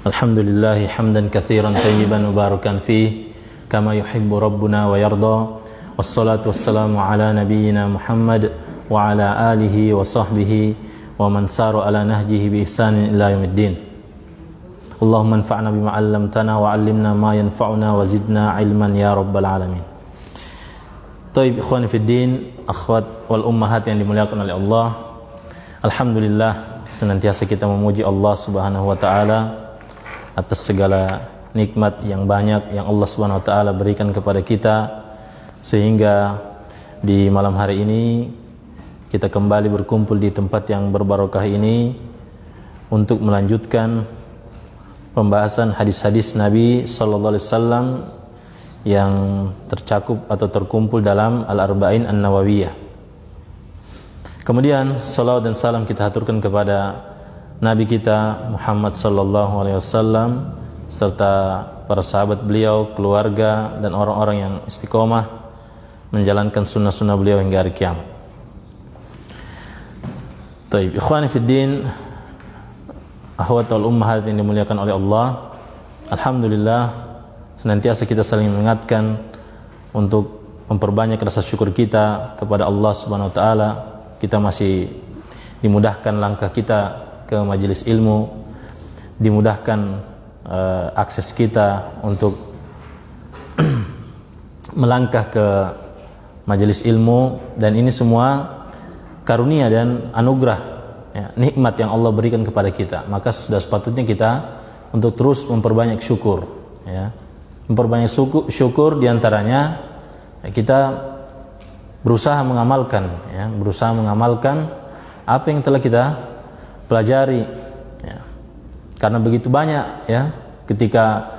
Alhamdulillah hamdan katsiran tayyiban mubarakan fih kama yuhibbu rabbuna wa yarda. Wassalatu wassalamu ala nabiyyina Muhammad wa ala alihi wa sahbihi wa man saru ala nahjihi bi ihsanin ila yaumiddin. Allahumma anfa'na bima 'allamtana wa 'allimna ma yanfa'una wa zidna 'ilman ya rabbal alamin. Taib ikhwani fid din, akhwat wal ummahat yang dimuliakan oleh Allah. Alhamdulillah, senantiasa kita memuji Allah Subhanahu wa taala atas segala nikmat yang banyak yang Allah Subhanahu wa taala berikan kepada kita, sehingga di malam hari ini kita kembali berkumpul di tempat yang berbarokah ini untuk melanjutkan pembahasan hadis-hadis Nabi sallallahu alaihi wasallam yang tercakup atau terkumpul dalam Al-Arba'in An-Nawawiyah. Kemudian salawat dan salam kita haturkan kepada Nabi kita Muhammad sallallahu alaihi wasallam serta para sahabat beliau, keluarga dan orang-orang yang istiqomah menjalankan sunnah-sunnah beliau hingga hari kiamat. Taib, ikhwani fid din, akhwat wal ummahat yang dimuliakan oleh Allah. Alhamdulillah, senantiasa kita saling mengingatkan untuk memperbanyak rasa syukur kita kepada Allah Subhanahu wa taala. Kita masih dimudahkan langkah kita ke majelis ilmu, dimudahkan akses kita untuk melangkah ke majelis ilmu, dan ini semua karunia dan anugerah, ya, nikmat yang Allah berikan kepada kita. Maka sudah sepatutnya kita untuk terus memperbanyak syukur, ya. Memperbanyak syukur diantaranya ya, kita berusaha mengamalkan, ya, berusaha mengamalkan apa yang telah kita pelajari, ya. Karena begitu banyak, ya, ketika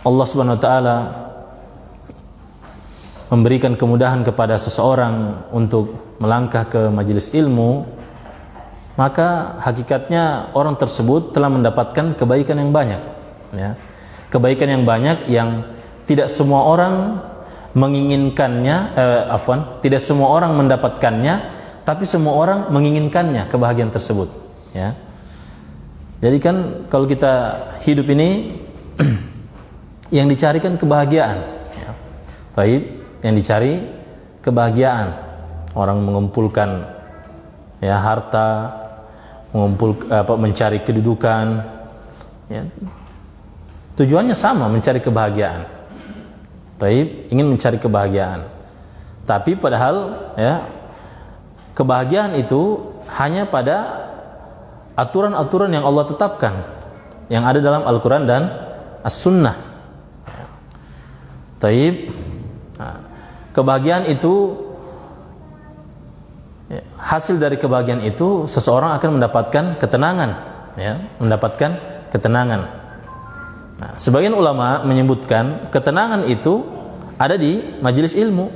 Allah Subhanahu wa taala memberikan kemudahan kepada seseorang untuk melangkah ke majelis ilmu, maka hakikatnya orang tersebut telah mendapatkan kebaikan yang banyak, ya. Kebaikan yang banyak yang tidak semua orang menginginkannya, tidak semua orang mendapatkannya, tapi semua orang menginginkannya, kebahagiaan tersebut, ya. Jadi kan kalau kita hidup ini yang dicari kan kebahagiaan, ya. Baik, yang dicari kebahagiaan. Orang mengumpulkan, ya, harta, mencari kedudukan, ya. Tujuannya sama, mencari kebahagiaan. Baik, ingin mencari kebahagiaan. Tapi padahal, ya, kebahagiaan itu hanya pada aturan-aturan yang Allah tetapkan, yang ada dalam Al-Quran dan As-Sunnah. Taib, nah, kebahagiaan itu, ya, hasil dari kebahagiaan itu seseorang akan mendapatkan ketenangan, ya, mendapatkan ketenangan. Nah, sebagian ulama menyebutkan ketenangan itu ada di majelis ilmu,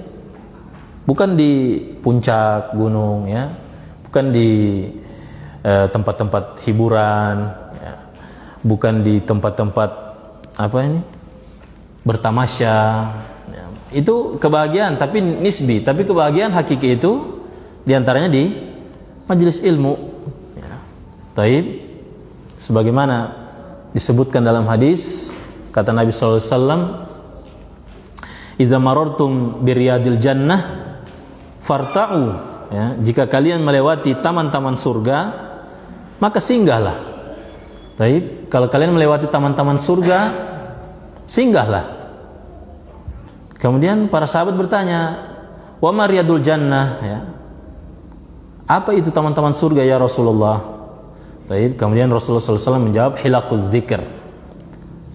bukan di puncak gunung, ya, bukan di tempat-tempat hiburan, ya, bukan di tempat-tempat bertamasya, ya. Itu kebahagiaan tapi nisbi, tapi kebahagiaan hakiki itu diantaranya di majelis ilmu, ya. Taib, sebagaimana disebutkan dalam hadis, kata Nabi sallallahu alaihi wasallam, "Idza marartum biriyadil jannah farta'u," ya, jika kalian melewati taman-taman surga, maka singgahlah. Baik, kalau kalian melewati taman-taman surga, singgahlah. Kemudian para sahabat bertanya, "Wa ma riyadul jannah?" Ya. Apa itu taman-taman surga ya Rasulullah? Baik, kemudian Rasulullah SAW menjawab, "Hilaquz dzikr."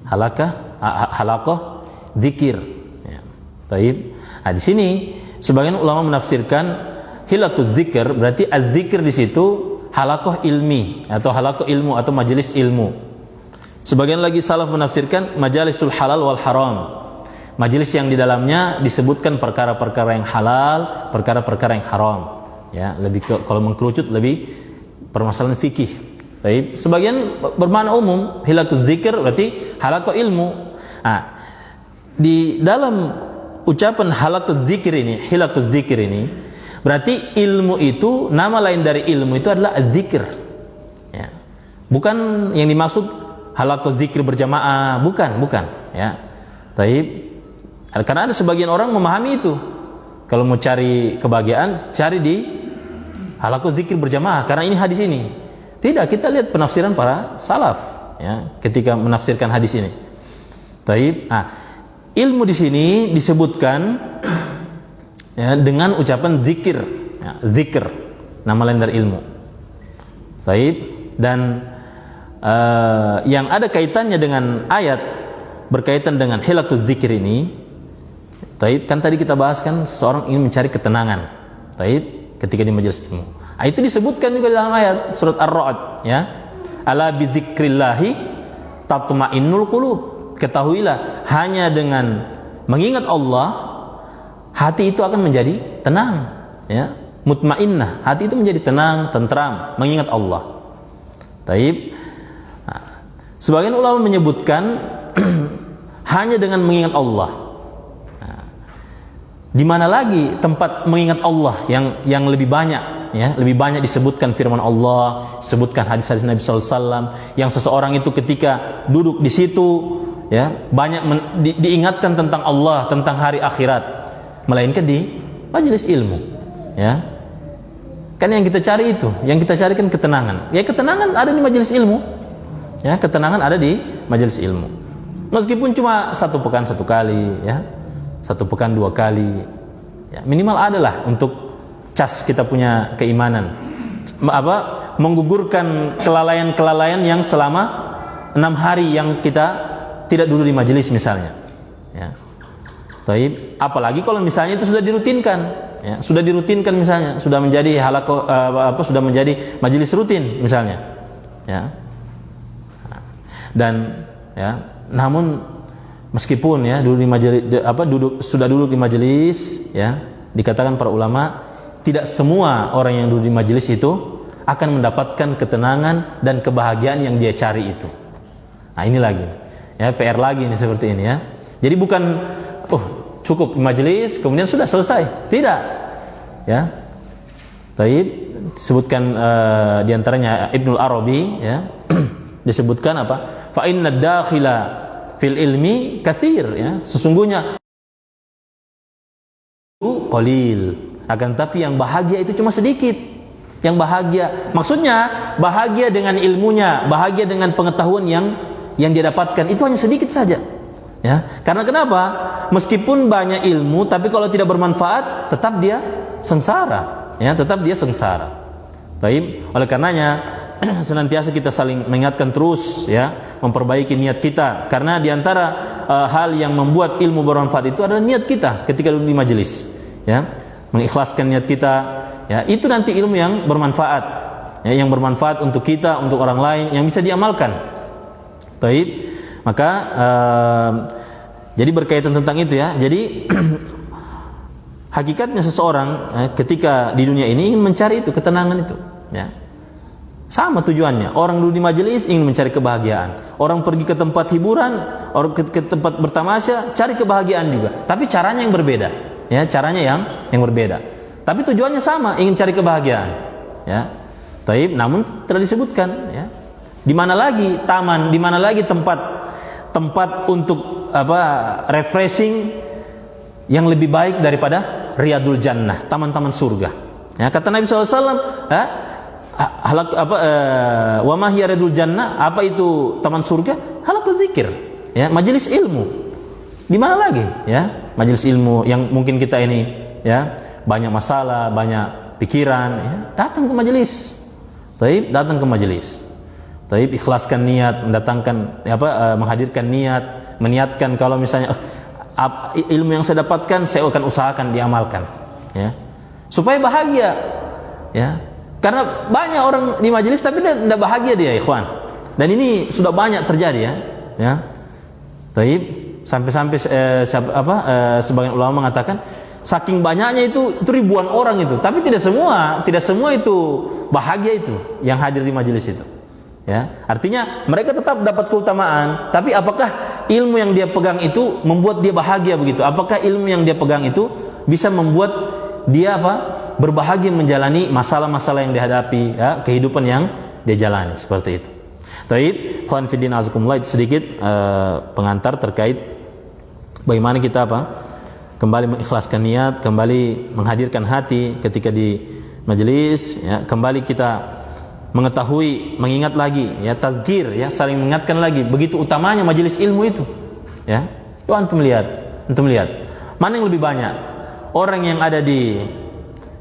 Halaqah dzikir. Ya. Baik. Nah, di sini sebagian ulama menafsirkan hilaquz dzikr berarti az-dzikr di situ halaqah ilmi atau halaqah ilmu atau majelis ilmu. Sebagian lagi salaf menafsirkan majalisul halal wal haram, majelis yang di dalamnya disebutkan perkara-perkara yang halal, perkara-perkara yang haram, ya, lebih kalau mengkerucut lebih permasalahan fikih. Baik, sebagian bermakna umum, hilaquz dzikr berarti halaqah ilmu. Nah, di dalam ucapan halaquz dzikr ini, hilaquz dzikr ini, berarti ilmu itu, nama lain dari ilmu itu adalah az-zikr, ya. Bukan yang dimaksud halaqah zikir berjamaah, bukan, ya. Taib. Karena ada sebagian orang memahami itu. Kalau mau cari kebahagiaan, cari di halaqah zikir berjamaah karena ini hadis ini. Tidak, kita lihat penafsiran para salaf ya ketika menafsirkan hadis ini. Taib. Ilmu di sini disebutkan ya, dengan ucapan zikir, ya, zikir, nama lain dari ilmu. Taib. Dan yang ada kaitannya dengan ayat berkaitan dengan hilaquz zikir ini. Taib. Kan tadi kita bahas kan seseorang ingin mencari ketenangan. Taib. Ketika di majelis ilmu. Itu disebutkan juga dalam ayat surat Ar-Ra'd ya. Ala bi dzikrillahi tatma'innul qulub. Ketahuilah hanya dengan mengingat Allah hati itu akan menjadi tenang ya. Mutmainnah, hati itu menjadi tenang, tentram mengingat Allah. Taib. Sebagian ulama menyebutkan hanya dengan mengingat Allah. Di mana lagi tempat mengingat Allah yang lebih banyak ya, lebih banyak disebutkan firman Allah, disebutkan hadis-hadis Nabi sallallahu alaihi wasallam yang seseorang itu ketika duduk di situ ya, banyak diingatkan tentang Allah, tentang hari akhirat, melainkan di majelis ilmu ya. Kan yang kita cari itu, yang kita cari kan ketenangan. Ya ketenangan ada di majelis ilmu. Ya, ketenangan ada di majelis ilmu. Meskipun cuma satu pekan satu kali ya. Satu pekan 2 kali ya, minimal adalah untuk cas kita punya keimanan menggugurkan kelalaian-kelalaian yang selama 6 hari yang kita tidak duduk di majelis misalnya ya. Taib. Apalagi kalau misalnya itu sudah dirutinkan ya, sudah dirutinkan misalnya, sudah menjadi halaqah sudah menjadi majelis rutin misalnya ya. Dan ya, namun meskipun ya duduk di majelis sudah duduk di majelis ya, dikatakan para ulama tidak semua orang yang duduk di majelis itu akan mendapatkan ketenangan dan kebahagiaan yang dia cari itu. Ini lagi ya, PR lagi ini seperti ini ya. Jadi bukan cukup di majelis kemudian sudah selesai, tidak ya. Taib. Disebutkan diantaranya Ibnul Arabi ya disebutkan apa, fa inna dakhila fil ilmi kathir ya, sesungguhnya qalil, akan tapi yang bahagia itu cuma sedikit. Yang bahagia maksudnya bahagia dengan ilmunya, bahagia dengan pengetahuan yang dia dapatkan itu hanya sedikit saja ya. Karena kenapa? Meskipun banyak ilmu tapi kalau tidak bermanfaat tetap dia sengsara ya, tetap dia sengsara. Baik, oleh karenanya senantiasa kita saling mengingatkan terus ya, memperbaiki niat kita, karena diantara hal yang membuat ilmu bermanfaat itu adalah niat kita ketika duduk di majelis ya, mengikhlaskan niat kita ya, itu nanti ilmu yang bermanfaat ya, yang bermanfaat untuk kita, untuk orang lain, yang bisa diamalkan. Baik, maka jadi berkaitan tentang itu ya. Jadi hakikatnya seseorang ketika di dunia ini ingin mencari itu ketenangan itu ya. Sama tujuannya. Orang duduk di majelis ingin mencari kebahagiaan. Orang pergi ke tempat hiburan, orang ke tempat bertamasya, cari kebahagiaan juga. Tapi caranya yang berbeda. Ya, caranya yang berbeda. Tapi tujuannya sama, ingin cari kebahagiaan. Ya. Taib, namun telah disebutkan ya. Di mana lagi taman, di mana lagi tempat untuk refreshing yang lebih baik daripada Riyadul Jannah, taman-taman surga. Ya, kata Nabi sallallahu alaihi wasallam, wa ma hiya Riyadul Jannah, apa itu taman surga? Halaqah zikir, ya, majelis ilmu. Di mana lagi, ya? Majelis ilmu yang mungkin kita ini, ya, banyak masalah, banyak pikiran, ya, datang ke majelis. Taib, datang ke majelis. Taib, ikhlaskan niat, mendatangkan menghadirkan niat, meniatkan kalau misalnya ilmu yang saya dapatkan saya akan usahakan diamalkan, ya. Supaya bahagia, ya. Karena banyak orang di majelis tapi tidak bahagia dia, ikhwan. Dan ini sudah banyak terjadi ya. Taib, sampai-sampai sebagian ulama mengatakan saking banyaknya itu ribuan orang itu, tapi tidak semua itu bahagia itu yang hadir di majelis itu. Ya, artinya mereka tetap dapat keutamaan, tapi apakah ilmu yang dia pegang itu membuat dia bahagia begitu? Apakah ilmu yang dia pegang itu bisa membuat dia berbahagia menjalani masalah-masalah yang dihadapi, ya, kehidupan yang dia jalani, seperti itu. Taib, ikhwan fillah azakumullah, sedikit pengantar terkait bagaimana kita kembali mengikhlaskan niat, kembali menghadirkan hati ketika di majelis, ya, kembali kita mengetahui, mengingat lagi, ya, tadzkir, ya, saling mengingatkan lagi begitu utamanya majelis ilmu itu, ya. Coba antum lihat, mana yang lebih banyak, orang yang ada di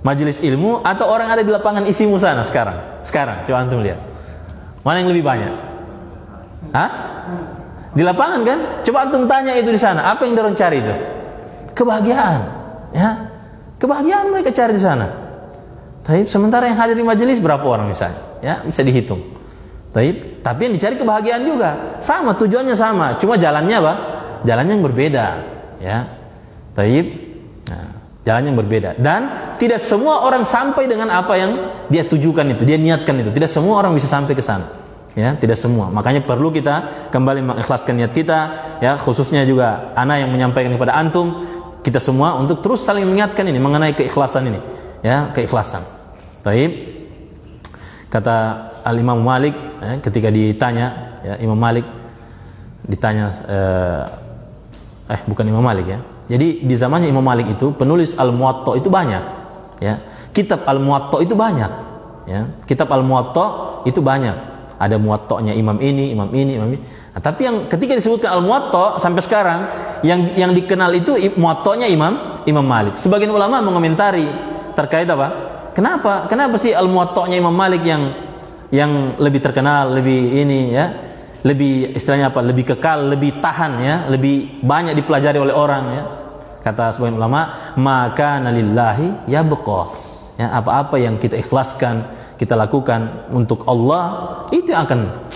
majelis ilmu atau orang yang ada di lapangan isimu sana sekarang coba antum lihat, mana yang lebih banyak? Hah? Di lapangan kan? Coba antum tanya itu di sana, apa yang dorong cari itu? Kebahagiaan, ya, kebahagiaan mereka cari di sana. Taib, sementara yang hadir di majelis berapa orang misalnya, ya, bisa dihitung. Taib, tapi yang dicari kebahagiaan juga, sama tujuannya sama, cuma jalannya jalannya yang berbeda, ya. Taib, nah, jalan yang berbeda, dan tidak semua orang sampai dengan apa yang dia tujukan itu, dia niatkan itu. Tidak semua orang bisa sampai ke sana, ya, tidak semua. Makanya perlu kita kembali mengikhlaskan niat kita, ya, khususnya juga ana yang menyampaikan kepada antum, kita semua untuk terus saling mengingatkan ini mengenai keikhlasan ini, ya, keikhlasan. Taib, kata Al-Imam Malik, ya, ketika ditanya, ya, Imam Malik ditanya, bukan Imam Malik, ya. Jadi di zamannya Imam Malik itu penulis Al-Muwatta itu banyak, ya. Kitab Al-Muwatta itu banyak, ya. Kitab Al-Muwatta itu banyak. Ada Muwatta'nya imam ini. Nah, tapi yang ketika disebutkan Al-Muwatta sampai sekarang yang dikenal itu Muwatta'nya Imam Malik. Sebagian ulama mengomentari terkait apa? Kenapa sih Al-Muwatta'nya Imam Malik yang lebih terkenal, lebih ini, ya, lebih istilahnya apa? Lebih kekal, lebih tahan, ya, lebih banyak dipelajari oleh orang, ya. Kata sebagian ulama, maka nalillahi yabqa. Ya, apa-apa yang kita ikhlaskan, kita lakukan untuk Allah, itu yang akan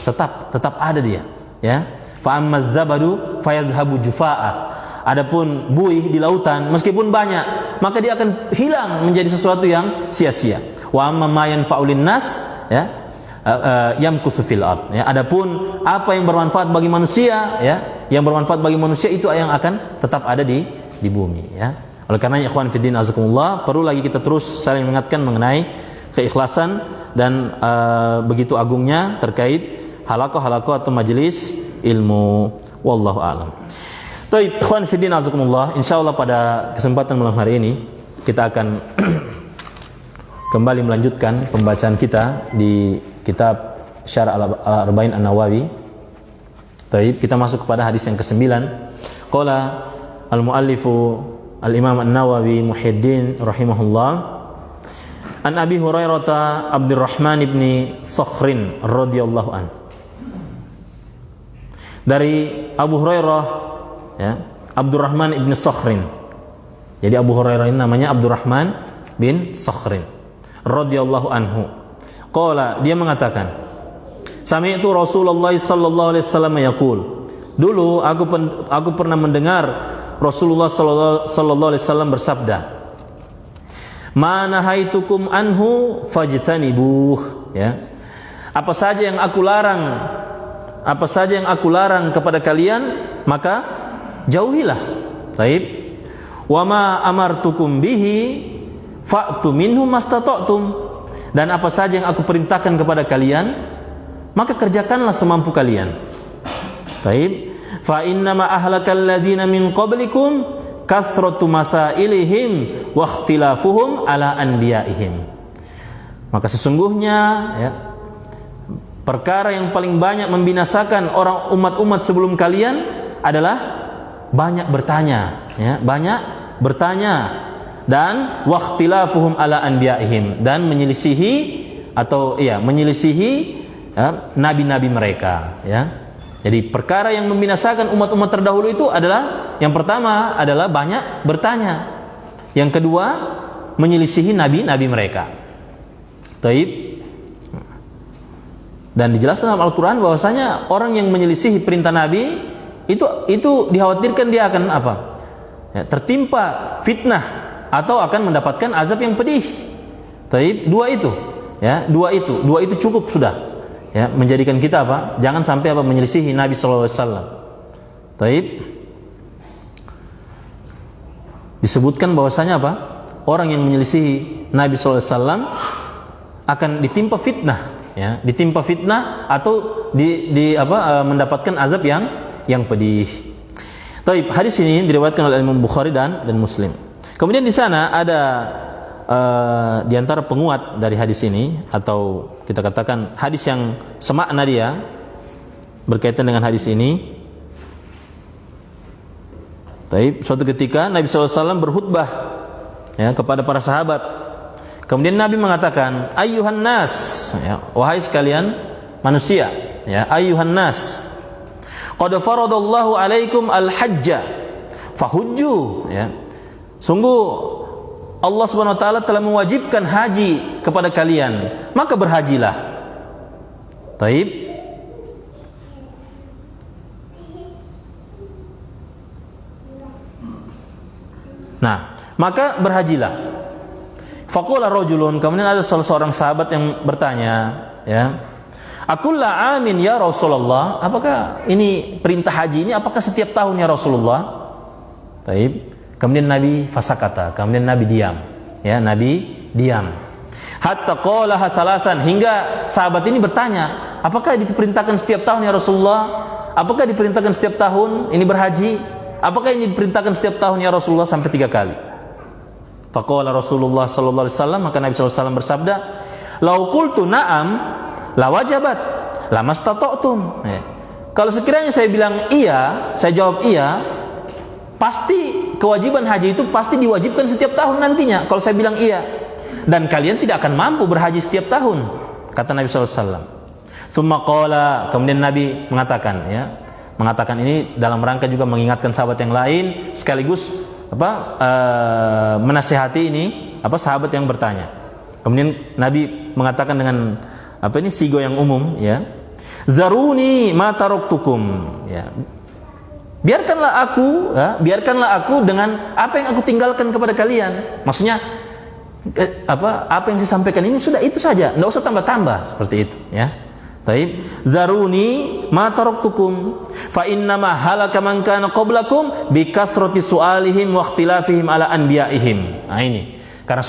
tetap ada dia, ya. Fa amaz zabadu fayadhhabu jufaa. Adapun buih di lautan meskipun banyak, maka dia akan hilang menjadi sesuatu yang sia-sia. Wa amma ma yanfa'u linnas, ya, yamkusu fil ard, ya. Adapun apa yang bermanfaat bagi manusia, ya, yang bermanfaat bagi manusia itu yang akan tetap ada di bumi, ya. Oleh karena ikhwan fiddin azakumullah, perlu lagi kita terus saling mengingatkan mengenai keikhlasan dan begitu agungnya terkait halaqah atau majelis ilmu. Wallahu a'lam. Baik, ikhwan fiddin azakumullah, insyaallah pada kesempatan malam hari ini kita akan kembali melanjutkan pembacaan kita di kitab Syarah Al-Arba'in An-Nawawi. Baik, kita masuk kepada hadis yang ke-9. Qala al-muallifu al-Imam An-Nawawi Muhyiddin rahimahullah, an Abi Hurairah Abdurrahman ibn Sakhrin radhiyallahu an. Dari Abu Hurairah, ya, Abdurrahman ibn Sakhrin. Jadi Abu Hurairah ini namanya Abdurrahman bin Sakhrin radhiyallahu anhu. Qala, dia mengatakan, sami'tu Rasulullah sallallahu alaihi wasallam yaqul. Dulu aku pernah mendengar Rasulullah sallallahu alaihi wasallam bersabda, "Ma nahaitukum anhu fajtanibuh." Ya. Apa saja yang aku larang kepada kalian, maka jauhilah. Baik. Wa ma amartukum bihi fa'tu minhu mastata'tum. Dan apa saja yang aku perintahkan kepada kalian, maka kerjakanlah semampu kalian. Baik. Fa inna ma ahlakal ladzina min qablikum kasratu masailihim wa ikhtilafuhum ala anbiya'ihim. Maka sesungguhnya, ya, perkara yang paling banyak membinasakan orang umat-umat sebelum kalian adalah banyak bertanya, ya, banyak bertanya, dan waqtilafuhum ala anbiya'ihim, dan menyelisihi nabi-nabi mereka, ya. Jadi perkara yang membinasakan umat-umat terdahulu itu adalah, yang pertama adalah banyak bertanya, yang kedua menyelisihi nabi-nabi mereka. Taib. Dan dijelaskan dalam Al-Quran bahwasanya orang yang menyelisihi perintah Nabi itu dikhawatirkan dia akan apa? Ya, tertimpa fitnah atau akan mendapatkan azab yang pedih. Taib, dua itu cukup sudah. Ya, menjadikan kita apa? Jangan sampai apa? Menyelisihi Nabi sallallahu alaihi wasallam. Taib. Disebutkan bahwasanya apa? Orang yang menyelisihi Nabi sallallahu alaihi wasallam akan ditimpa fitnah. ya, ditimpa fitnah atau mendapatkan azab yang pedih. Taib, hadis ini diriwayatkan oleh Imam Bukhari dan Muslim. Kemudian di sana ada di antara penguat dari hadis ini, atau kita katakan hadis yang semakna dia berkaitan dengan hadis ini. Taib, suatu ketika Nabi SAW berkhutbah ya, kepada para sahabat. Kemudian Nabi mengatakan, ayyuhan nas, ya, wahai sekalian manusia, ya, ayyuhan nas, qad faradallahu alaikum al-hajja fahujju, ya. Sungguh Allah Subhanahu wa taala telah mewajibkan haji kepada kalian, maka berhajilah. Taib. Nah, maka berhajilah. Faqala rajulun, kemudian ada salah seorang sahabat yang bertanya, ya, akulla amin ya Rasulullah, apakah ini perintah haji ini apakah setiap tahun ya Rasulullah? Taib. Kemudian Nabi fasakata, kemudian Nabi diam, ya, Nabi diam. Hatta qalaha thalathan, hingga sahabat ini bertanya, apakah diperintahkan setiap tahun ya Rasulullah? Apakah diperintahkan setiap tahun ini berhaji? Apakah ini diperintahkan setiap tahun ya Rasulullah? Sampai 3 kali. Faqala Rasulullah sallallahu alaihi wasallam, maka Nabi sallallahu alaihi wasallam bersabda, "Lau qultu na'am, la wajabat, lamastata'tum." Ya. Kalau sekiranya saya bilang iya, saya jawab iya, pasti kewajiban haji itu pasti diwajibkan setiap tahun nantinya. Kalau saya bilang iya, dan kalian tidak akan mampu berhaji setiap tahun, kata Nabi sallallahu alaihi wasallam. Tsumma qala, kemudian Nabi mengatakan, ya, mengatakan ini dalam rangka juga mengingatkan sahabat yang lain, sekaligus menasihati ini sahabat yang bertanya. Kemudian Nabi mengatakan dengan sigo yang umum, ya, zaruni ma taraktukum, ya, biarkanlah aku dengan apa yang aku tinggalkan kepada kalian. Maksudnya apa yang saya sampaikan ini sudah itu saja, enggak usah tambah-tambah seperti itu, ya. Taib, zaruni ma taraktukum fa innama halaka man kana qablakum bi kasrati su'alihim wa ikhtilafihim ala anbiya'ihim. Nah, ini karena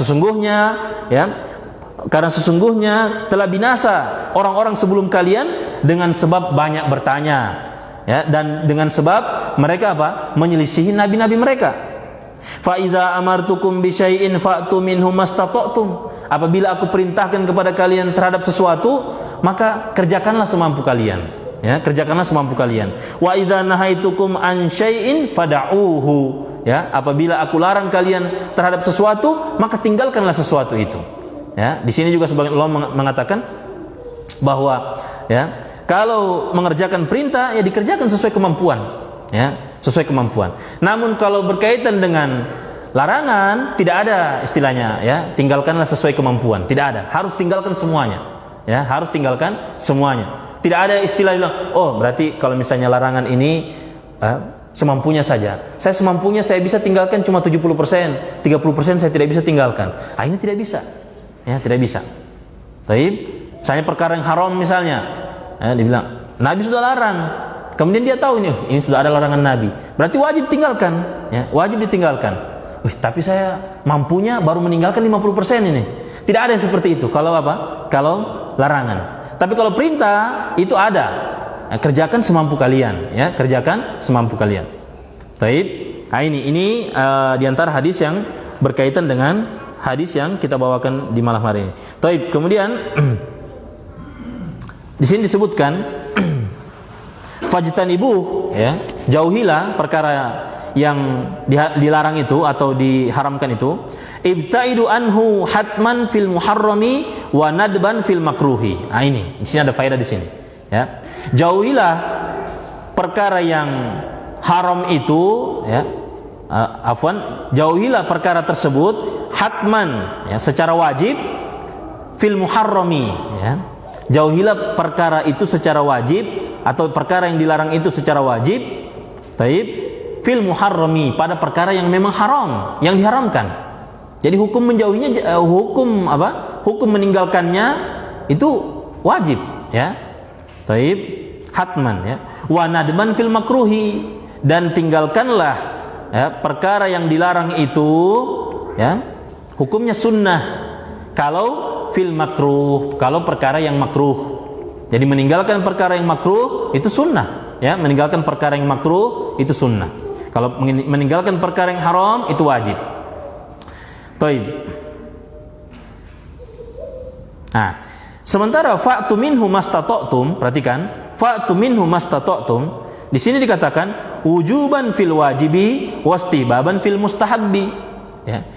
sesungguhnya telah binasa orang-orang sebelum kalian dengan sebab banyak bertanya, ya, dan dengan sebab mereka menyelisihi nabi-nabi mereka. Fa idza amartukum bi syai'in fa'tu minhu mastata'tum. Apabila aku perintahkan kepada kalian terhadap sesuatu, maka kerjakanlah semampu kalian, ya, kerjakanlah semampu kalian. Wa idza nahaitukum an syai'in fada'uhu, ya, apabila aku larang kalian terhadap sesuatu, maka tinggalkanlah sesuatu itu. Ya, di sini juga sebagian ulama mengatakan bahwa, ya, kalau mengerjakan perintah ya dikerjakan sesuai kemampuan, ya, sesuai kemampuan. Namun kalau berkaitan dengan larangan tidak ada istilahnya, ya, tinggalkanlah sesuai kemampuan. Tidak ada, harus tinggalkan semuanya. Ya, harus tinggalkan semuanya. Tidak ada istilah bilang, oh berarti kalau misalnya larangan ini semampunya saja. Saya semampunya saya bisa tinggalkan cuma 70%, 30% saya tidak bisa tinggalkan. Ini tidak bisa. Ya, tidak bisa. Taib, misalnya perkara yang haram misalnya, ya, dibilang Nabi sudah larang. Kemudian dia tahu ini sudah ada larangan Nabi. Berarti wajib tinggalkan, ya, wajib ditinggalkan. Tapi saya mampunya baru meninggalkan 50% ini. Tidak ada yang seperti itu. Kalau Kalau larangan. Tapi kalau perintah itu ada. Ya, kerjakan semampu kalian, ya, kerjakan semampu kalian. Taib. Nah, ini di antara hadis yang berkaitan dengan hadis yang kita bawakan di malam hari ini. Taib. Kemudian di sini disebutkan fajtanibu, ya, jauhilah perkara yang dilarang itu atau diharamkan itu. Ibtaidu anhu hatman fil muharrami wa nadban fil makruhi. Nah, ini di sini ada faedah di sini, ya. Jauhilah perkara yang haram itu, ya. Jauhilah perkara tersebut hatman, ya, secara wajib, fil muharrami, ya. Jauhilah perkara itu secara wajib atau perkara yang dilarang itu secara wajib. Taib, fil muharrami, pada perkara yang memang haram, yang diharamkan. Jadi hukum menjauhinya, hukum meninggalkannya itu wajib, ya. Taib, hatman, ya. Wa nadman fil makruhi, dan tinggalkanlah, ya, perkara yang dilarang itu, ya, hukumnya sunnah. Kalau fil makruh, kalau perkara yang makruh. Jadi meninggalkan perkara yang makruh itu sunnah, ya, meninggalkan perkara yang makruh itu sunnah. Kalau meninggalkan perkara yang haram itu wajib. Taib. Nah, sementara fa'tu minhu mastata'tum, perhatikan, fa'tu minhu mastata'tum, di sini dikatakan wujuban fil wajibi wastihbaban fil mustahabbi. Ya.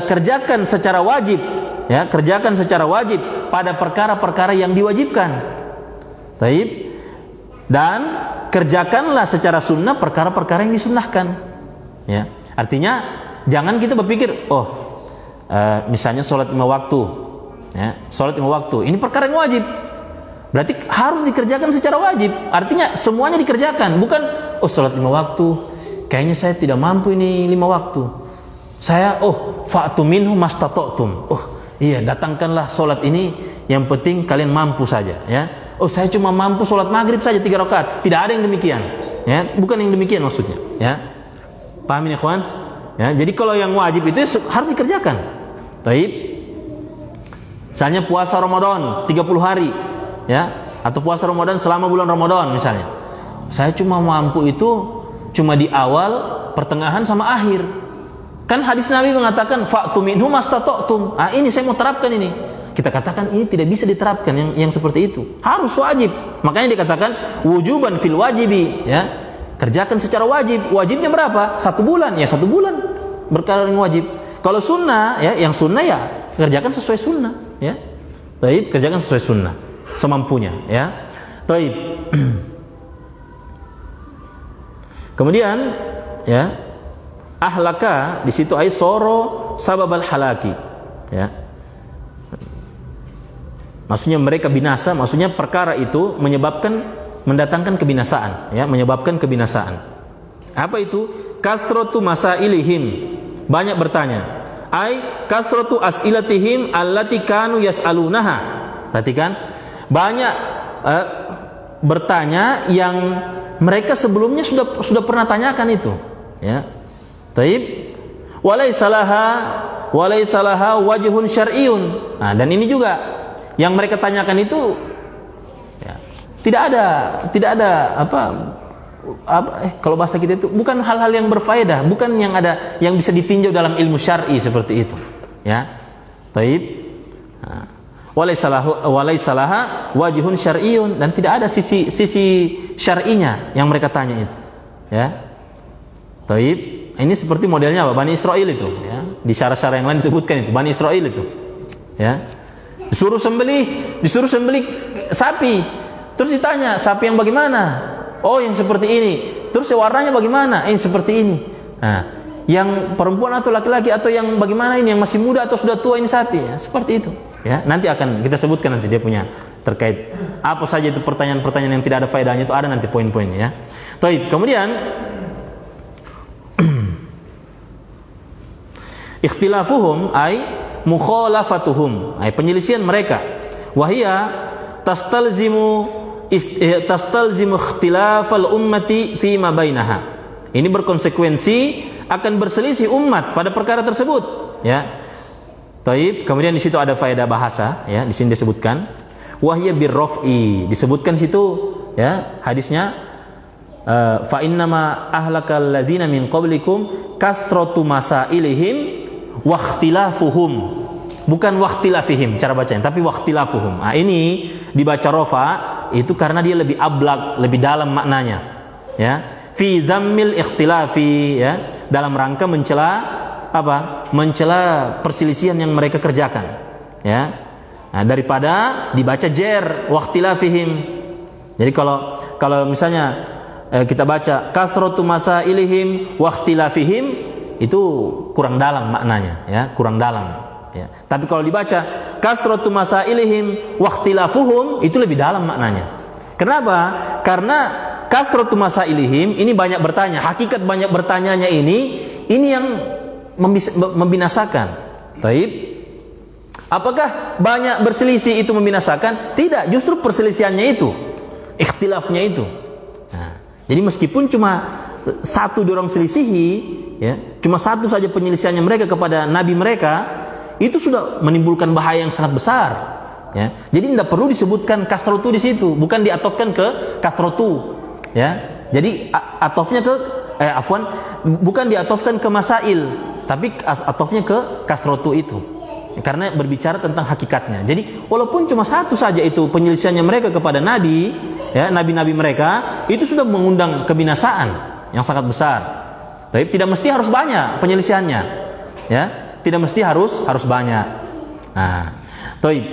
Kerjakan secara wajib, ya, kerjakan secara wajib pada perkara-perkara yang diwajibkan. Taib. Dan kerjakanlah secara sunnah perkara-perkara yang disunnahkan. Ya. Artinya jangan kita berpikir, misalnya sholat 5 waktu, ya, sholat 5 waktu, ini perkara yang wajib, berarti harus dikerjakan secara wajib. Artinya semuanya dikerjakan, bukan sholat 5 waktu, kayaknya saya tidak mampu ini 5 waktu. Saya fa'tu minhu mastata'tum. Iya, datangkanlah sholat ini, yang penting kalian mampu saja, ya. Saya cuma mampu sholat maghrib saja 3 rakaat. Tidak ada yang demikian, ya, bukan yang demikian maksudnya, ya. Paham ini, ikhwan? Ya, jadi kalau yang wajib itu harus dikerjakan. Taib. Misalnya puasa Ramadan 30 hari, ya, atau puasa Ramadan selama bulan Ramadan misalnya. Saya cuma mampu itu cuma di awal, pertengahan sama akhir. Kan hadis Nabi mengatakan fa'tu minhu mastata'tum. Ini saya mau terapkan ini. Kita katakan ini tidak bisa diterapkan yang seperti itu. Harus wajib. Makanya dikatakan wujuban fil wajibi, ya. Kerjakan secara wajib. Wajibnya berapa? 1 bulan, ya 1 bulan perkara yang wajib. Kalau sunnah, ya, yang sunnah ya kerjakan sesuai sunnah, ya. Baik, kerjakan sesuai sunnah semampunya, ya. Baik. Kemudian, ya, ahlaka di situ ay soro sababal halaki, ya. Maksudnya mereka binasa, maksudnya perkara itu mendatangkan kebinasaan, ya, menyebabkan kebinasaan. Apa itu? Kasratu masailihim, banyak bertanya. Ai kasratu as'ilatihim allati kanu yas'alunaha. Perhatikan, banyak bertanya yang mereka sebelumnya sudah pernah tanyakan itu, ya. Taib. Walaisalaha wajhun syar'iyyun. Nah, dan ini juga yang mereka tanyakan itu, ya, tidak ada kalau bahasa kita itu bukan hal-hal yang berfaedah, bukan yang bisa ditinjau dalam ilmu syar'i seperti itu, ya. Taib. Walaisalaha wajhun syar'iyyun, dan tidak ada sisi syar'inya yang mereka tanya itu, ya. Taib. Ini seperti modelnya apa? Bani Israel itu, ya. Di syarah-syarah yang lain disebutkan itu Bani Israel itu, ya. Disuruh sembelih sapi. Terus ditanya, sapi yang bagaimana? Yang seperti ini. Terus warnanya bagaimana? Seperti ini. Nah, yang perempuan atau laki-laki atau yang bagaimana ini? Yang masih muda atau sudah tua ini sapi? Ya, seperti itu. Ya, nanti akan kita sebutkan nanti dia punya terkait apa saja itu pertanyaan-pertanyaan yang tidak ada faedahnya, itu ada nanti poin-poinnya, ya. Baik, kemudian ikhtilafuhum ay mukhalafatuhum, ay penyelisihan mereka. Wahia tastalzimu ikhtilafal ummati fi ma bainaha. Ini berkonsekuensi akan berselisih umat pada perkara tersebut, ya. Taib. Kemudian di situ ada faedah bahasa, ya. Di sini disebutkan wahia birraf'i, disebutkan situ, ya, hadisnya fa innama ahlakal ladzina min qablikum kasratu masailihim wakhtilafuhum, bukan wakhtilafihim cara bacanya, tapi wakhtilafuhum. Ini dibaca rafa itu karena dia lebih ablaq, lebih dalam maknanya, ya. Fi dzammil ikhtilafi, ya, dalam rangka mencela apa? Mencela perselisihan yang mereka kerjakan, ya. Nah, daripada dibaca jer wakhtilafihim. Jadi kalau misalnya kita baca kasratu masailihim wakhtilafihim, itu kurang dalam maknanya, ya, kurang dalam, ya. Tapi kalau dibaca kasratu masailihim wakhtilafuhum, itu lebih dalam maknanya. Kenapa? Karena kasratu masailihim ini banyak bertanya, hakikat banyak bertanyanya ini yang membinasakan. Taib. Apakah banyak berselisih itu membinasakan? Tidak, justru perselisihannya itu, ikhtilafnya itu. Nah, jadi meskipun cuma satu dorong selisihi, ya, cuma satu saja penyelisihannya mereka kepada nabi mereka, itu sudah menimbulkan bahaya yang sangat besar. Ya, jadi tidak perlu disebutkan kasrotu di situ, bukan diatofkan ke kasrotu. Ya, jadi atofnya ke bukan diatofkan ke masail, tapi atofnya ke kasrotu itu, karena berbicara tentang hakikatnya. Jadi walaupun cuma satu saja itu penyelisihannya mereka kepada Nabi, ya, nabi-nabi mereka itu sudah mengundang kebinasaan yang sangat besar. Tapi tidak mesti harus banyak penyelisihannya, ya, tidak mesti harus banyak. Nah, toib.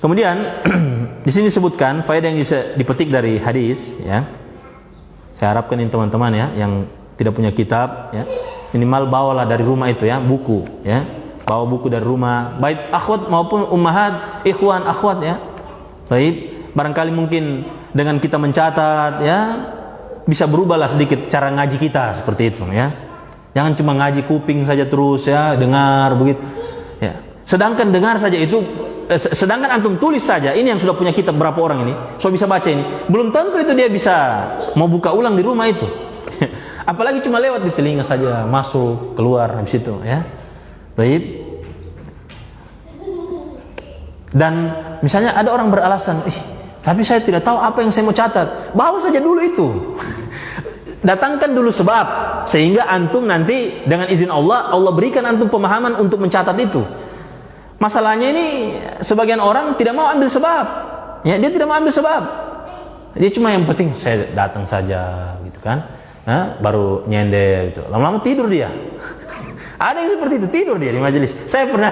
Kemudian di sini disebutkan faedah yang bisa dipetik dari hadis, ya. Saya harapkan ini teman-teman, ya, yang tidak punya kitab, ya, minimal bawalah dari rumah itu, ya, buku, ya. Bawa buku dari rumah, baik akhwat maupun ummahat, ikhwan akhwat, ya. Baik, barangkali mungkin dengan kita mencatat, ya, bisa berubahlah sedikit cara ngaji kita seperti itu, ya. Jangan cuma ngaji kuping saja terus, ya, dengar begitu, ya. Sedangkan dengar saja itu, sedangkan antum tulis saja, ini yang sudah punya kitab berapa orang ini, so bisa baca ini, belum tentu itu dia bisa mau buka ulang di rumah itu. Apalagi cuma lewat di telinga saja, masuk, keluar, habis itu, ya. Baik. Dan misalnya ada orang beralasan, tapi saya tidak tahu apa yang saya mau catat. Bawa saja dulu itu. Datangkan dulu sebab, sehingga antum nanti dengan izin Allah berikan antum pemahaman untuk mencatat itu. Masalahnya ini sebagian orang tidak mau ambil sebab, ya, dia tidak mau ambil sebab. Dia cuma yang penting saya datang saja, gitu kan, nah, baru nyender gitu. Lama-lama tidur dia. Ada yang seperti itu, tidur dia di majelis. Saya pernah,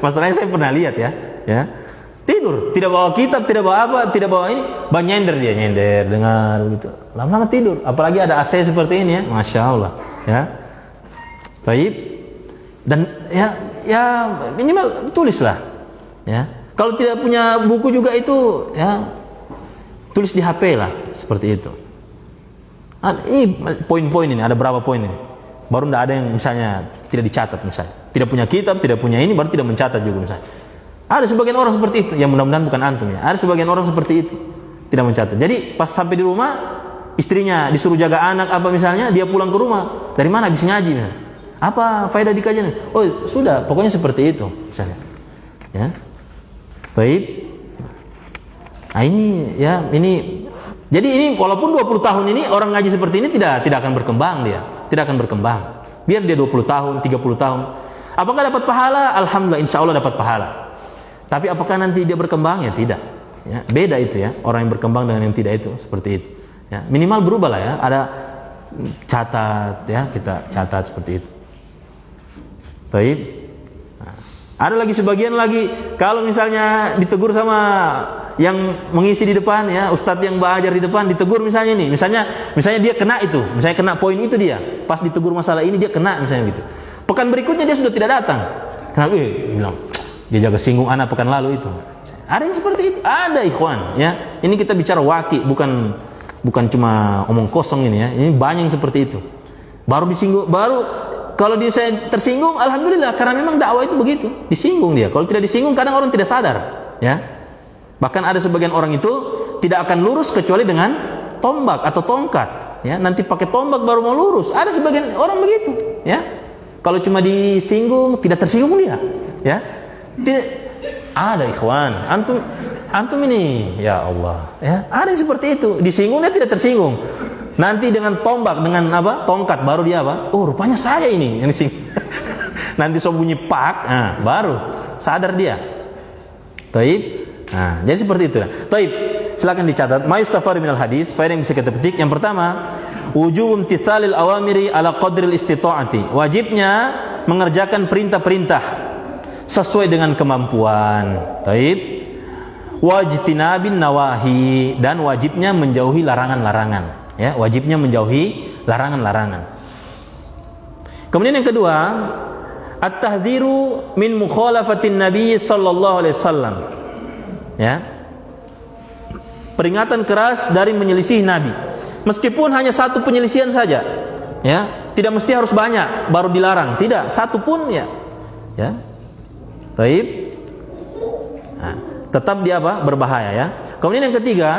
masalahnya saya pernah lihat, ya, tidur, tidak bawa kitab, tidak bawa apa, tidak bawa ini, nyender dia, nyender, dengar gitu. Lama-lama tidur. Apalagi ada AC seperti ini, ya, masya Allah, ya. Baik. Dan ya minimal tulislah, ya. Kalau tidak punya buku juga itu, ya, tulis di HP lah, seperti itu. Ini poin-poin ini, ada berapa poin ini? Baru tidak ada yang misalnya tidak dicatat, misalnya tidak punya kitab, tidak punya ini, baru tidak mencatat juga misalnya. Ada sebagian orang seperti itu, yang mudah-mudahan bukan antum, ya. Ada sebagian orang seperti itu, tidak mencatat. Jadi pas sampai di rumah, istrinya disuruh jaga anak apa misalnya, dia pulang ke rumah, dari mana habis ngaji, misalnya. Apa faedah di kajian? Oh, sudah, pokoknya seperti itu misalnya. Ya. Baik. Nah, ini, ya, ini. Jadi ini walaupun 20 tahun ini orang ngaji seperti ini tidak akan berkembang dia. Tidak akan berkembang. Biar dia 20 tahun, 30 tahun. Apakah dapat pahala? Alhamdulillah, insya Allah dapat pahala. Tapi apakah nanti dia berkembang? Ya tidak. Ya, beda itu, ya. Orang yang berkembang dengan yang tidak itu, seperti itu. Ya, minimal berubah lah, ya. Ada catat, ya, kita catat seperti itu. Baik. Nah, ada lagi sebagian lagi, kalau misalnya ditegur sama yang mengisi di depan, ya, ustadz yang belajar di depan ditegur misalnya nih, misalnya dia kena itu, misalnya kena poin itu dia, pas ditegur masalah ini dia kena misalnya gitu. Pekan berikutnya dia sudah tidak datang. Kenapa? Bilang dia jaga singgung anak pekan lalu itu. Ada yang seperti itu, ada ikhwan, ya. Ini kita bicara waki, bukan cuma omong kosong ini, ya. Ini banyak yang seperti itu. Baru disinggung, kalau dia saya tersinggung, alhamdulillah, karena memang dakwah itu begitu, disinggung dia. Kalau tidak disinggung, kadang orang tidak sadar, ya. Bahkan ada sebagian orang itu tidak akan lurus kecuali dengan tombak atau tongkat, ya. Nanti pakai tombak baru mau lurus. Ada sebagian orang begitu, ya. Kalau cuma disinggung, tidak tersinggung dia, ya. Tidak ada, ikhwan. Antum ini, ya Allah, ya. Ada yang seperti itu, disinggung dia tidak tersinggung. Nanti dengan tombak, dengan apa? Tongkat, baru dia apa? Oh, rupanya saya ini yang disinggung. Nanti so bunyi pak, nah, baru sadar dia. Taib. Nah, jadi seperti itu. Taib. Silakan dicatat. Ma yustafadu minal hadis, faedah yang bisa kita petik. Yang pertama, wujub imtithalil awamiri ala qadril istita'ati. Wajibnya mengerjakan perintah-perintah sesuai dengan kemampuan. Taib. Wajtinabin nawahi, dan wajibnya menjauhi larangan-larangan. Ya, wajibnya menjauhi larangan-larangan. Kemudian yang kedua, at-tahdhiru min mukhalafatin nabi sallallahu alaihi wasallam. Ya. Peringatan keras dari menyelisih nabi. Meskipun hanya satu penyelisihan saja. Ya, tidak mesti harus banyak baru dilarang, tidak, satu pun, ya. Ya. Baik. Nah, tetap dia apa? Berbahaya, ya. Kemudian yang ketiga,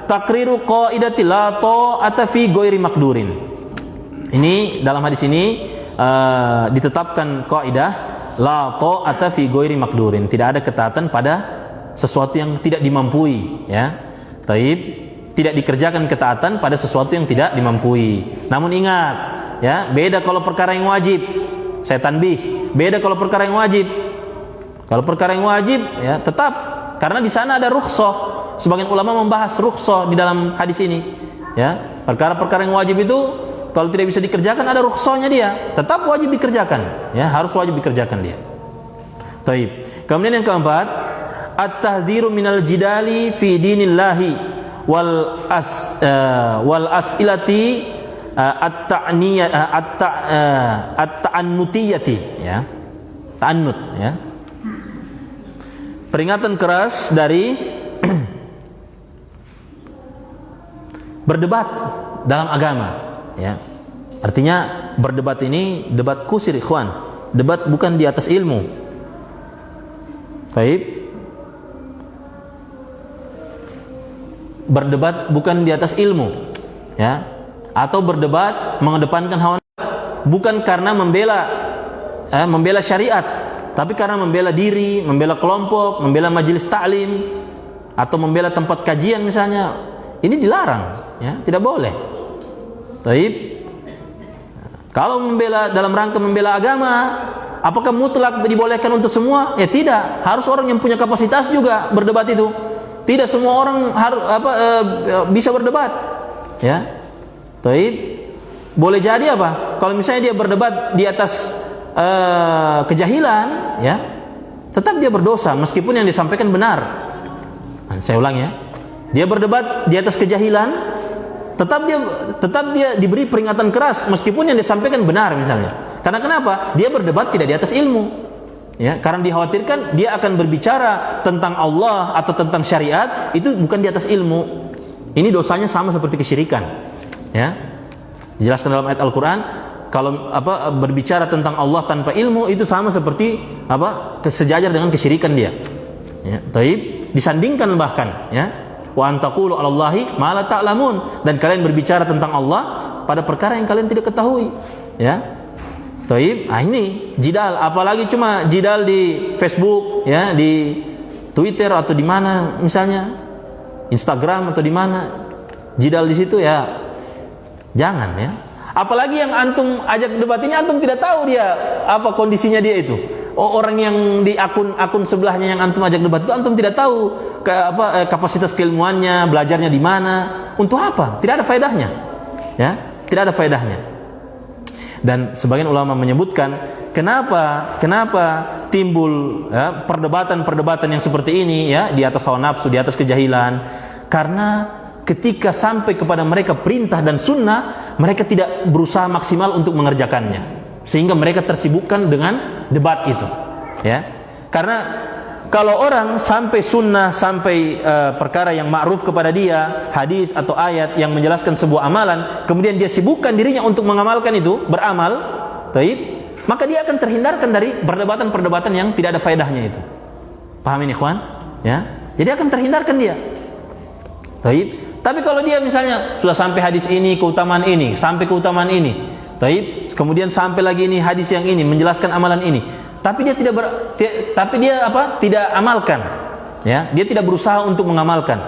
takriru qaidati la ta'ata fi ghairi maqdurin. Ini dalam hadis ini ditetapkan kaidah la ta'ata fi ghairi maqdurin. Tidak ada ketaatan pada sesuatu yang tidak dimampui, ya. Taib. Tidak dikerjakan ketaatan pada sesuatu yang tidak dimampui. Namun ingat, ya, beda kalau perkara yang wajib. Saya tanbih, beda kalau perkara yang wajib. Kalau perkara yang wajib, ya, tetap karena di sana ada rukhsah. Sebagian ulama membahas rukhsah di dalam hadis ini, ya. Perkara-perkara yang wajib itu kalau tidak bisa dikerjakan ada rukhsahnya dia, tetap wajib dikerjakan, ya, harus wajib dikerjakan dia. Taib. Kemudian yang keempat, at-tahdhiru minal jidali fi dinillahi wal as'ilati at-ta'annutiyati, ya. Ta'annut, ya. Peringatan keras dari berdebat dalam agama, ya. Artinya berdebat ini debat kusir, ikhwan. Debat bukan di atas ilmu. Baik. Berdebat bukan di atas ilmu, ya, atau berdebat mengedepankan hawa nafsu, bukan karena membela syariat, tapi karena membela diri, membela kelompok, membela majelis taklim, atau membela tempat kajian misalnya. Ini dilarang, ya, tidak boleh. Taib. Kalau membela dalam rangka membela agama, apakah mutlak dibolehkan untuk semua? Ya tidak, harus orang yang punya kapasitas juga berdebat itu. Tidak semua orang harus bisa berdebat, ya. Taib. Boleh jadi apa? Kalau misalnya dia berdebat di atas kejahilan, ya, tetap dia berdosa meskipun yang disampaikan benar. Nah, saya ulang, ya. Dia berdebat di atas kejahilan, tetap dia diberi peringatan keras meskipun yang disampaikan benar misalnya. Karena kenapa? Dia berdebat tidak di atas ilmu. Ya, karena dikhawatirkan dia akan berbicara tentang Allah atau tentang syariat itu bukan di atas ilmu. Ini dosanya sama seperti kesyirikan. Ya. Dijelaskan dalam ayat Al-Qur'an, kalau berbicara tentang Allah tanpa ilmu itu sama seperti sejajar dengan kesyirikan dia. Ya, taib, disandingkan bahkan, ya. Wa antaqulu 'alallahi ma la ta'lamun, dan kalian berbicara tentang Allah pada perkara yang kalian tidak ketahui, ya. Taib, ini jidal, apalagi cuma jidal di Facebook, ya, di Twitter atau di mana misalnya, Instagram atau di mana, jidal di situ, ya, jangan, ya. Apalagi yang antum ajak debat ini, antum tidak tahu dia apa kondisinya dia itu. Orang yang di akun sebelahnya yang antum ajak debat itu, antum tidak tahu kapasitas keilmuannya, belajarnya di mana, untuk apa? Tidak ada faedahnya, ya, tidak ada faedahnya. Dan sebagian ulama menyebutkan kenapa timbul, ya, perdebatan yang seperti ini, ya, di atas hawa nafsu, di atas kejahilan. Karena ketika sampai kepada mereka perintah dan sunnah, mereka tidak berusaha maksimal untuk mengerjakannya, sehingga mereka tersibukkan dengan debat itu, ya. Karena kalau orang sampai sunnah, sampai perkara yang ma'ruf kepada dia, hadis atau ayat yang menjelaskan sebuah amalan, kemudian dia sibukkan dirinya untuk mengamalkan itu, beramal, taib, maka dia akan terhindarkan dari perdebatan-perdebatan yang tidak ada faedahnya itu. Paham ini, ikhwan? Ya, jadi akan terhindarkan dia. Taib. Tapi kalau dia misalnya sudah sampai hadis ini, keutamaan ini, sampai keutamaan ini, taib, kemudian sampai lagi ini hadis yang ini menjelaskan amalan ini, tapi dia tidak amalkan, ya, dia tidak berusaha untuk mengamalkan,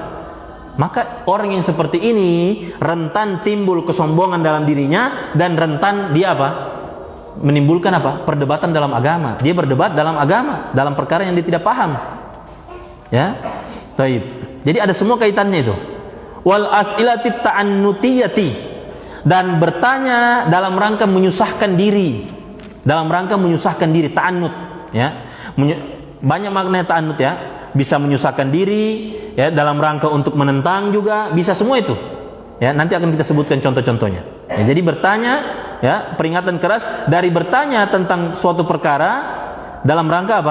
maka orang yang seperti ini rentan timbul kesombongan dalam dirinya, dan rentan dia menimbulkan perdebatan dalam agama. Dia berdebat dalam agama, dalam perkara yang dia tidak paham, ya. Taib. Jadi ada semua kaitannya itu. Wal as'ilati ta'annutiyati, dan bertanya dalam rangka menyusahkan diri. Dalam rangka menyusahkan diri, ta'annut, ya. Banyak makna ta'annut, ya. Bisa menyusahkan diri, ya, dalam rangka untuk menentang juga, bisa semua itu. Ya, nanti akan kita sebutkan contoh-contohnya. Ya, jadi bertanya, ya, peringatan keras dari bertanya tentang suatu perkara dalam rangka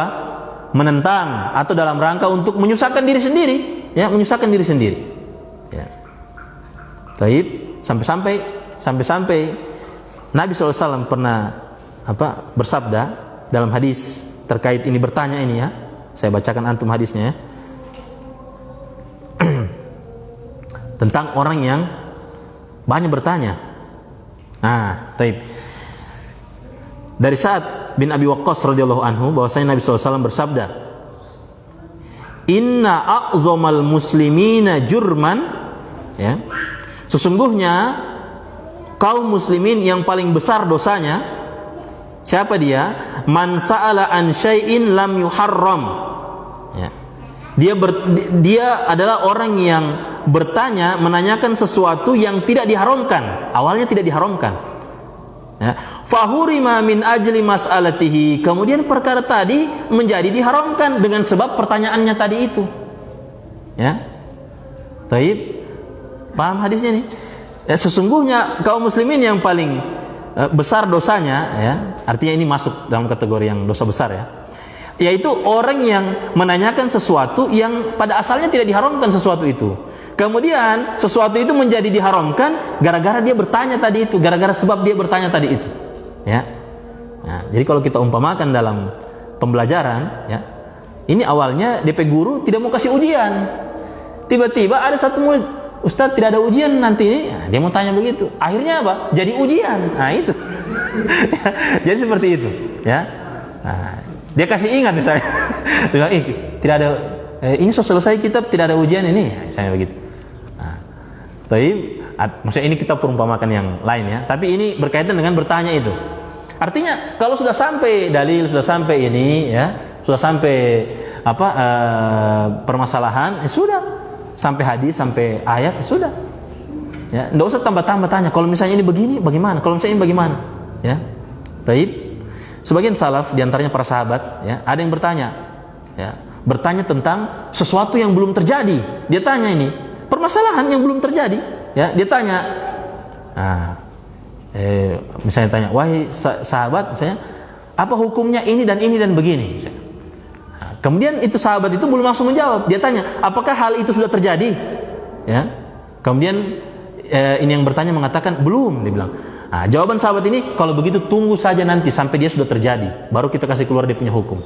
menentang, atau dalam rangka untuk menyusahkan diri sendiri, ya, menyusahkan diri sendiri. Ya. Taib, sampai Nabi SAW pernah bersabda dalam hadis terkait ini, bertanya ini, ya. Saya bacakan antum hadisnya, ya. Tentang orang yang banyak bertanya. Nah, taib. Dari saat bin Abi Waqqas radhiyallahu anhu bahwasanya Nabi SAW bersabda, "Inna a'dhamal muslimina jurman," ya. Sesungguhnya kaum muslimin yang paling besar dosanya, siapa dia? Man sa'ala an syai'in lam yuharram. Ya. Dia adalah orang yang bertanya, menanyakan sesuatu yang tidak diharamkan. Awalnya tidak diharamkan. Ya. Fahurima min ajli mas'alatihi. Kemudian perkara tadi menjadi diharamkan dengan sebab pertanyaannya tadi itu. Ya. Taib. Paham hadisnya nih? Ya, sesungguhnya kaum muslimin yang paling besar dosanya, ya, artinya ini masuk dalam kategori yang dosa besar, ya, yaitu orang yang menanyakan sesuatu yang pada asalnya tidak diharamkan sesuatu itu. Kemudian sesuatu itu menjadi diharamkan gara-gara dia bertanya tadi itu, gara-gara sebab dia bertanya tadi itu. Ya. Nah, jadi kalau kita umpamakan dalam pembelajaran, ya, ini awalnya DP guru tidak mau kasih ujian. Tiba-tiba ada satu murid, "Ustadz, tidak ada ujian nanti ini." Nah, dia mau tanya begitu. Akhirnya apa? Jadi ujian. Nah, itu. Jadi seperti itu, ya. Nah, dia kasih ingat misalnya. Bilang, tidak ada ini sudah selesai kitab, tidak ada ujian ini. Misalnya begitu. Nah, maksudnya ini kita perumpamakan yang lain, ya. Tapi ini berkaitan dengan bertanya itu. Artinya kalau sudah sampai dalil, sudah sampai ini, ya, sudah sampai permasalahan, ya sudah. Sampai hadis, sampai ayat, sudah. Ya, enggak usah tambah-tambah tanya. Kalau misalnya ini begini, bagaimana? Kalau misalnya ini bagaimana? Ya. Taib. Sebagian salaf, diantaranya para sahabat, ya, ada yang bertanya, ya, bertanya tentang sesuatu yang belum terjadi. Dia tanya ini, permasalahan yang belum terjadi, ya, dia tanya. Nah, misalnya tanya, "Wahai sahabat, misalnya, apa hukumnya ini dan begini?" Misalnya. Kemudian itu sahabat itu belum langsung menjawab. Dia tanya, apakah hal itu sudah terjadi? Ya. Kemudian ini yang bertanya mengatakan belum. Dia bilang, nah, jawaban sahabat ini, kalau begitu tunggu saja nanti sampai dia sudah terjadi, baru kita kasih keluar dia punya hukum.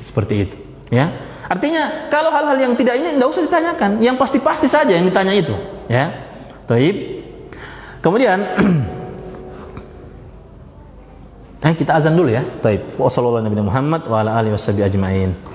Seperti itu. Ya. Artinya kalau hal-hal yang tidak ini tidak usah ditanyakan, yang pasti-pasti saja yang ditanya itu. Ya. Taib. Kemudian kita azan dulu, ya. Taib. Wassallallahu Nabi Muhammad wa ala alihi washabihi ajma'in.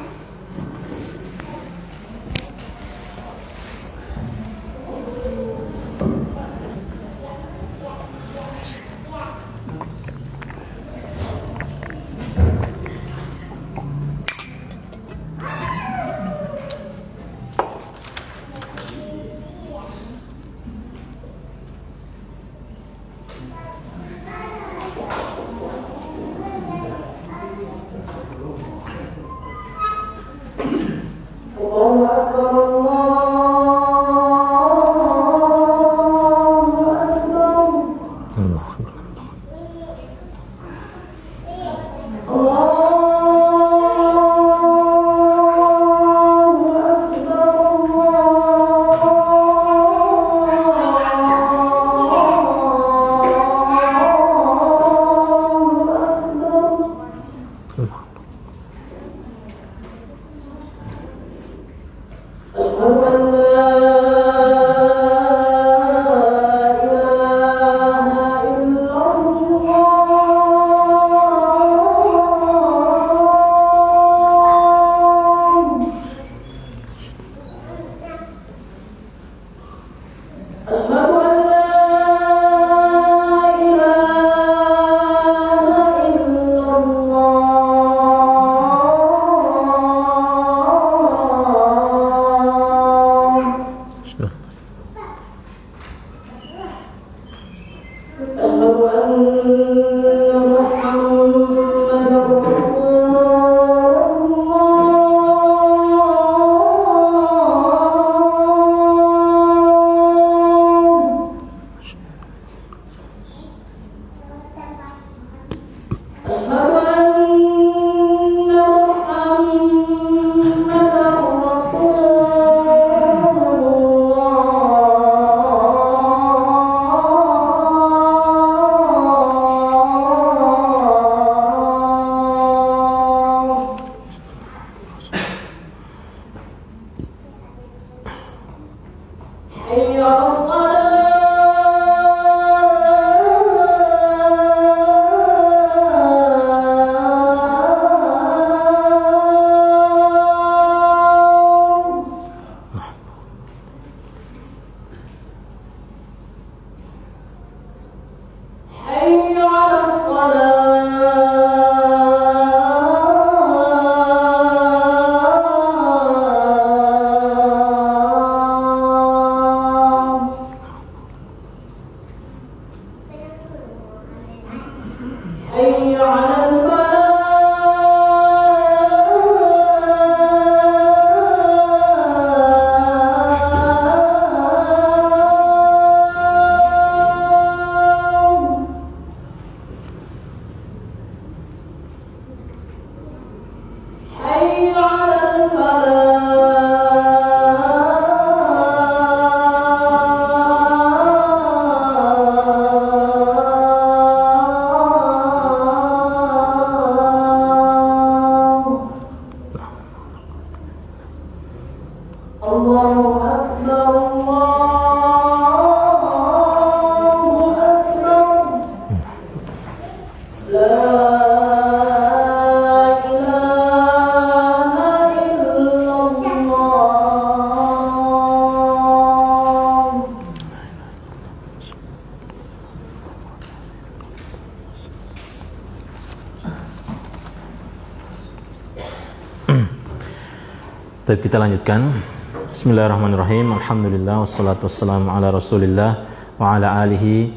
Baik, kita lanjutkan. Bismillahirrahmanirrahim. Alhamdulillah wassalatu wassalamu ala Rasulillah wa ala alihi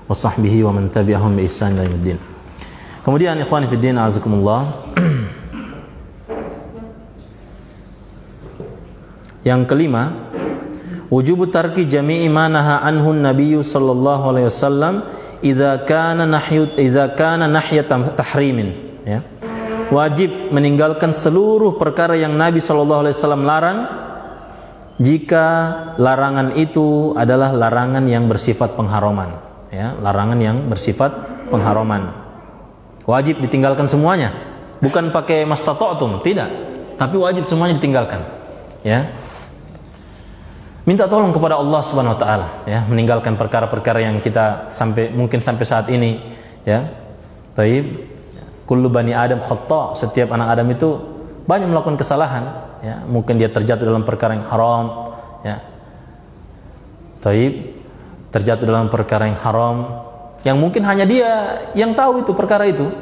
wa sahbihi wa man tabi'ahum bi ihsan ila yaumiddin. Kemudian ikhwani fid din, azakumullah. Yang kelima, wujubu tarki jami'i ma naha anhu an-nabiy sallallahu alaihi wasallam idza kana nahyat tahrimin, ya. Wajib meninggalkan seluruh perkara yang Nabi sallallahu alaihi wasallam larang jika larangan itu adalah larangan yang bersifat pengharaman, ya, larangan yang bersifat pengharaman. Wajib ditinggalkan semuanya, bukan pakai mastata'tum, tidak, tapi wajib semuanya ditinggalkan, ya. Minta tolong kepada Allah Subhanahu wa taala, ya, meninggalkan perkara-perkara yang kita mungkin sampai saat ini, ya. Taib, kullu bani Adam khata', setiap anak Adam itu banyak melakukan kesalahan, ya. Mungkin dia terjatuh dalam perkara yang haram, ya. Taib, terjatuh dalam perkara yang haram yang mungkin hanya dia yang tahu itu perkara itu,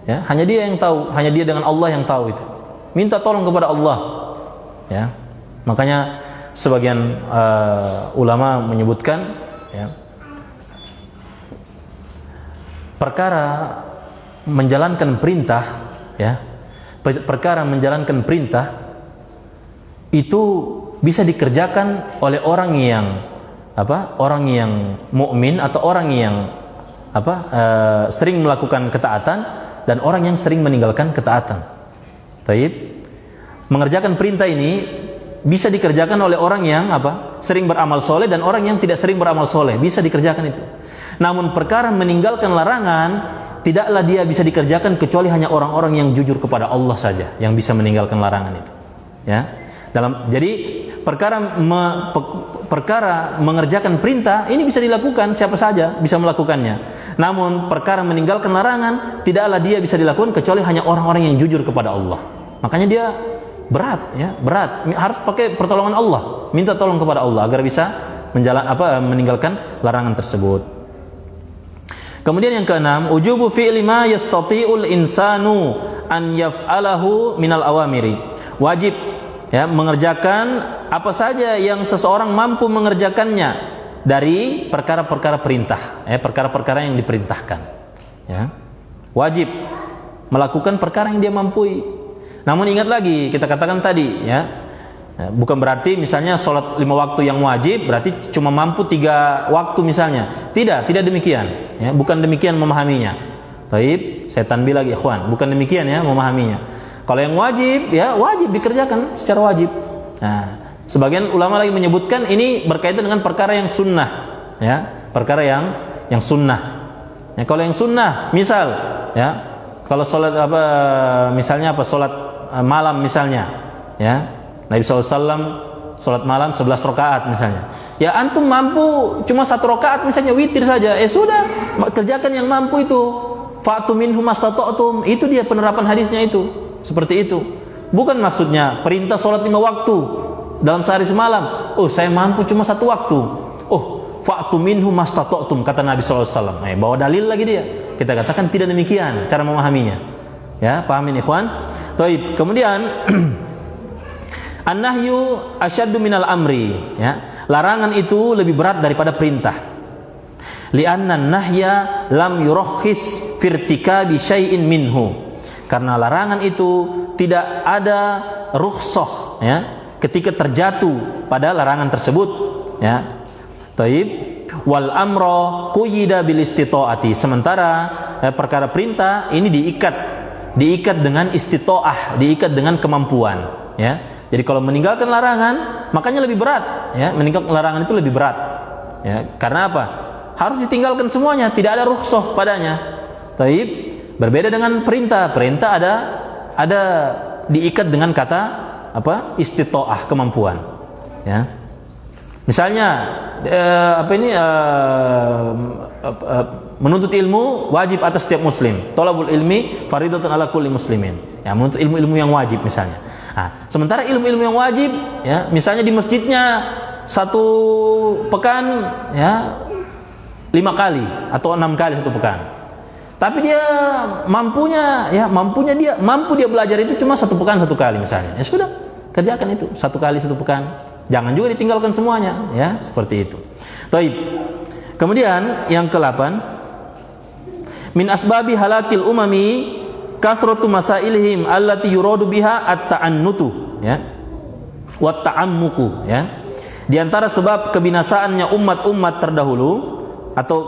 ya. Hanya dia yang tahu, hanya dia dengan Allah yang tahu itu. Minta tolong kepada Allah, ya. Makanya sebagian ulama menyebutkan, ya, perkara menjalankan perintah, ya, perkara menjalankan perintah itu bisa dikerjakan oleh orang yang orang yang mukmin atau orang yang sering melakukan ketaatan dan orang yang sering meninggalkan ketaatan. Taib, mengerjakan perintah ini bisa dikerjakan oleh orang yang sering beramal soleh dan orang yang tidak sering beramal soleh, bisa dikerjakan itu. Namun perkara meninggalkan larangan tidaklah dia bisa dikerjakan kecuali hanya orang-orang yang jujur kepada Allah saja yang bisa meninggalkan larangan itu, ya. Jadi perkara mengerjakan perintah ini bisa dilakukan siapa saja bisa melakukannya. Namun perkara meninggalkan larangan tidaklah dia bisa dilakukan kecuali hanya orang-orang yang jujur kepada Allah. Makanya dia berat, ya, berat. Harus pakai pertolongan Allah, minta tolong kepada Allah agar bisa meninggalkan larangan tersebut. Kemudian yang keenam, ujubu fi'li ma yastati'ul insanu an yaf'alahu minal awamiri. Wajib, ya, mengerjakan apa saja yang seseorang mampu mengerjakannya dari perkara-perkara perintah, ya, perkara-perkara yang diperintahkan, ya. Wajib melakukan perkara yang dia mampu. Namun ingat lagi, kita katakan tadi, ya, bukan berarti misalnya sholat 5 waktu yang wajib berarti cuma mampu 3 waktu misalnya. Tidak demikian, ya, bukan demikian memahaminya. Baik, saya tanbih lagi ikhwan, bukan demikian, ya, memahaminya. Kalau yang wajib, ya, wajib dikerjakan secara wajib. Nah, sebagian ulama lagi menyebutkan ini berkaitan dengan perkara yang sunnah, ya, perkara yang sunnah. Ya, kalau yang sunnah, misal, ya, kalau sholat misalnya sholat malam misalnya, ya, Nabi SAW sholat malam 11 rakaat misalnya. Ya, antum mampu cuma 1 rakaat misalnya witir saja, sudah, kerjakan yang mampu itu. Fa'tu minhu mastata'tum, itu dia penerapan hadisnya itu. Seperti itu. Bukan maksudnya perintah sholat 5 waktu dalam sehari semalam. Saya mampu cuma 1 waktu. Fa'tu minhu mastata'tum, kata Nabi SAW. Bawa dalil lagi dia. Kita katakan tidak demikian cara memahaminya. Ya, pahamin ikhwan. Baik, kemudian an-nahyu asyaddu minal amri, ya. Larangan itu lebih berat daripada perintah. Li'anna an-nahya lam yurakhis firtikabi syai'in minhu. Karena larangan itu tidak ada rukhsah, ya, ketika terjatuh pada larangan tersebut, ya. Taib, wal amra quyida bil istita'ati. Sementara perkara perintah ini diikat dengan istita'ah, diikat dengan kemampuan, ya. Jadi kalau meninggalkan larangan makanya lebih berat, ya, meninggalkan larangan itu lebih berat, ya. Karena apa? Harus ditinggalkan semuanya, tidak ada rukhsah padanya. Taib, berbeda dengan perintah. Perintah ada diikat dengan kata istita'ah, kemampuan, ya. Misalnya menuntut ilmu wajib atas setiap muslim. Thalabul ilmi faridatun ala kulli muslimin. Ya, menuntut ilmu yang wajib misalnya. Nah, sementara ilmu-ilmu yang wajib, ya, misalnya di masjidnya 1 pekan, ya, 5 kali atau 6 kali 1 pekan. Tapi dia mampu dia belajar itu cuma 1 pekan 1 kali misalnya. Ya sudah, Kerjakan itu 1 kali 1 pekan. Jangan juga ditinggalkan semuanya, ya, seperti itu. Taib. Kemudian yang ke-8, min asbabi halakil umami kasratu masailihim allati yuradu biha at-ta'annutu, ya. Wa ta'ammuku, ya. Di antara sebab kebinasaannya umat-umat terdahulu atau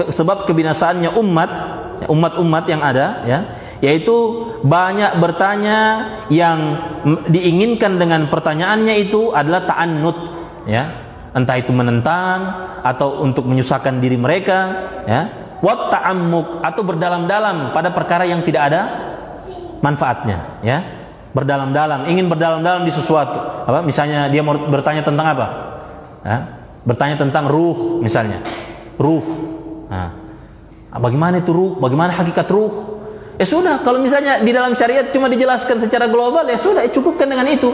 sebab kebinasaannya umat-umat yang ada, ya, yaitu banyak bertanya yang diinginkan dengan pertanyaannya itu adalah ta'annut, ya, entah itu menentang atau untuk menyusahkan diri mereka, ya, wa ta'ammuk atau berdalam-dalam pada perkara yang tidak ada manfaatnya, ya, berdalam-dalam, ingin berdalam-dalam di sesuatu, apa, misalnya dia mau bertanya tentang apa, ya, bertanya tentang ruh misalnya, ruh, nah, bagaimana itu ruh, bagaimana hakikat ruh. Sudah, kalau misalnya di dalam syariat cuma dijelaskan secara global, sudah, cukupkan dengan itu.